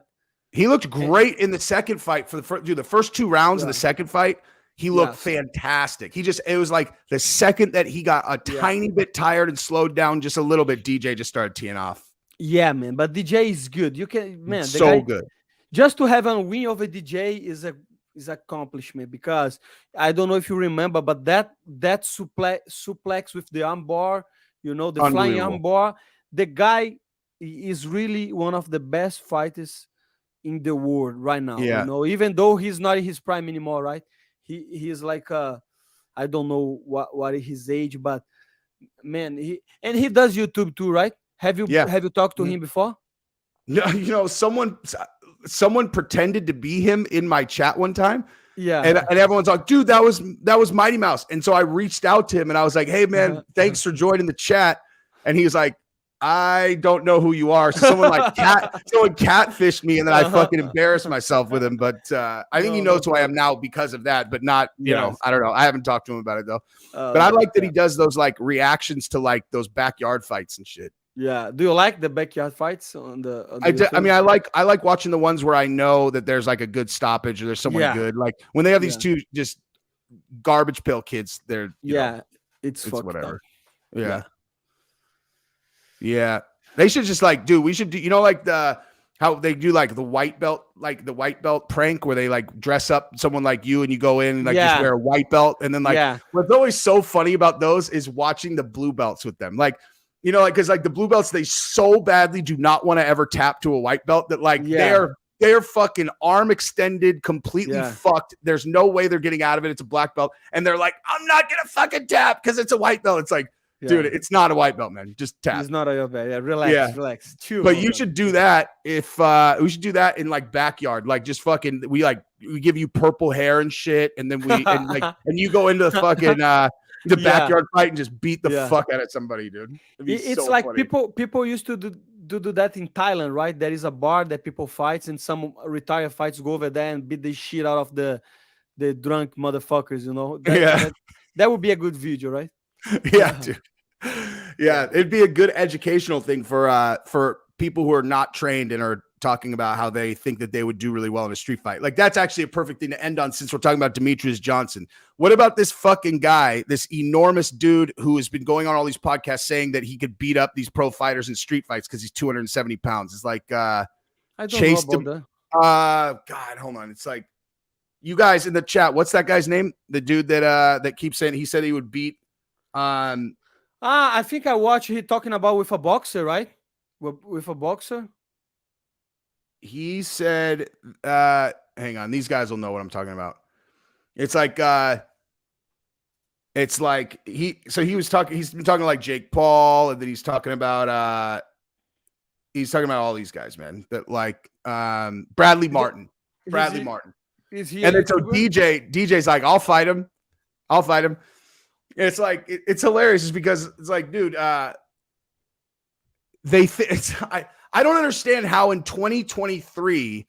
Speaker 1: he looked great in the second fight the first 2 rounds of the second fight. He looked fantastic. It was like the second that he got a tiny bit tired and slowed down just a little bit, DJ just started teeing off.
Speaker 2: Yeah, man. But DJ is good. You can, man,
Speaker 1: good.
Speaker 2: Just to have a win over DJ is accomplishment, because I don't know if you remember, but that suplex with the armbar, the flying armbar, the guy is really one of the best fighters in the world right now. Even though he's not in his prime anymore, right? He's like I don't know what is his age, but man, he does YouTube too, right? Have you talked to him before?
Speaker 1: No, someone pretended to be him in my chat one time.
Speaker 2: Yeah.
Speaker 1: And everyone's like, dude, that was Mighty Mouse. And so I reached out to him and I was like, hey man, thanks for joining the chat. And he was like, I don't know who you are. So someone catfished me, and then I fucking embarrassed myself with him. But I think he knows who I am now because of that, but not, I don't know. I haven't talked to him about it though. But I like that he does those like reactions to like those backyard fights and shit.
Speaker 2: Yeah. Do you like the backyard fights on the
Speaker 1: I mean, I like watching the ones where I know that there's like a good stoppage or there's someone good. Like when they have these two just garbage pail kids, they're
Speaker 2: it's
Speaker 1: whatever. Up. Yeah. They should just like, dude, we should do, like how they do like the white belt prank where they like dress up someone like you and you go in and like just wear a white belt. And then like, what's always so funny about those is watching the blue belts with them. Like, cause like the blue belts, they so badly do not want to ever tap to a white belt that like they're fucking arm extended, completely fucked. There's no way they're getting out of it. It's a black belt. And they're like, I'm not going to fucking tap because it's a white belt. It's like, dude, it's not a white belt, man. Just tap.
Speaker 2: It's not a white belt. Yeah, relax. Chill.
Speaker 1: But you should do that if we should do that in like backyard. Like just fucking we give you purple hair and shit, and then and you go into the fucking the backyard fight and just beat the fuck out of somebody, dude.
Speaker 2: It's so like funny. People used to do that in Thailand, right? There is a bar that people fights, and some retired fights go over there and beat the shit out of the drunk motherfuckers. That would be a good video, right?
Speaker 1: Yeah, dude. Yeah, it'd be a good educational thing for people who are not trained and are talking about how they think that they would do really well in a street fight. Like that's actually a perfect thing to end on, since we're talking about Demetrius Johnson. What about this fucking guy, this enormous dude who has been going on all these podcasts saying that he could beat up these pro fighters in street fights because he's 270 pounds? It's like
Speaker 2: I don't know about that.
Speaker 1: God, hold on. It's like, you guys in the chat, what's that guy's name? The dude that keeps saying he said he would beat
Speaker 2: I think I watched he talking about with a boxer, right? With a boxer.
Speaker 1: He said, hang on, these guys will know what I'm talking about. It's like he's been talking like Jake Paul, and then he's talking about all these guys, man. That like Bradley Martin.
Speaker 2: Is he?
Speaker 1: And then so DJ's like, I'll fight him. It's like it's hilarious just because it's like, dude, I don't understand how in 2023,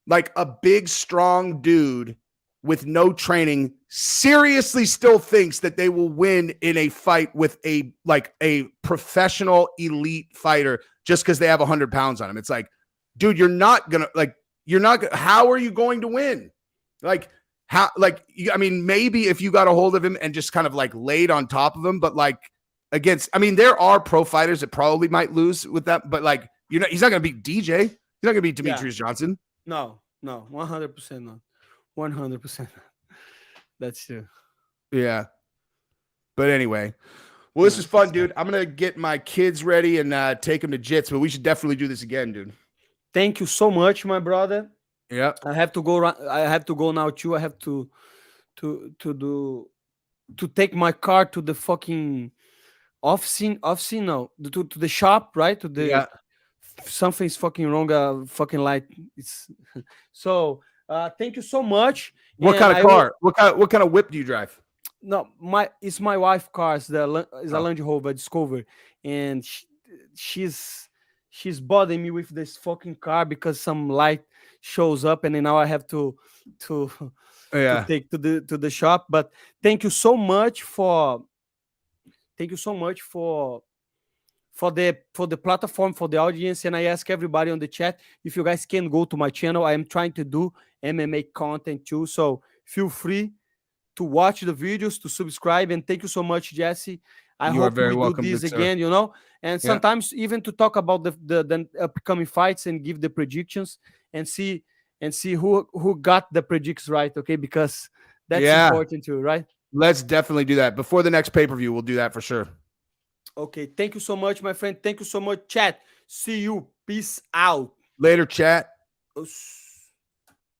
Speaker 1: like a big, strong dude with no training seriously still thinks that they will win in a fight with a professional elite fighter just because they have 100 pounds on him. It's like, dude, how are you going to win? Maybe if you got a hold of him and just kind of like laid on top of him, but like there are pro fighters that probably might lose with that, but like, he's not going to beat DJ. He's not going to beat Demetrius Johnson.
Speaker 2: No, 100% not. 100%. That's true.
Speaker 1: Yeah. But anyway, well, this is fun, dude. I'm going to get my kids ready and take them to Jits, but we should definitely do this again, dude.
Speaker 2: Thank you so much, my brother.
Speaker 1: Yeah.
Speaker 2: I have to go now too. I have to take my car to the fucking off-scene now, to the shop, right? To the something's fucking wrong, fucking light. It's so thank you so much.
Speaker 1: What kind of car? What kind of whip do you drive?
Speaker 2: No, it's my wife's car. It's a Land Rover Discovery, and she's bothering me with this fucking car because some light shows up, and then now I have to take to the shop. But thank you so much for the platform, for the audience, and I ask everybody on the chat if you guys can go to my channel. I am trying to do MMA content too, so feel free to watch the videos, to subscribe, and thank you so much, Jesse. I hope we do this again, and sometimes even to talk about the upcoming fights and give the predictions and see who got the predictions right, okay? Because that's important too, right?
Speaker 1: Let's definitely do that. Before the next pay-per-view, we'll do that for sure.
Speaker 2: Okay, thank you so much, my friend. Thank you so much, chat. See you. Peace out.
Speaker 1: Later, chat.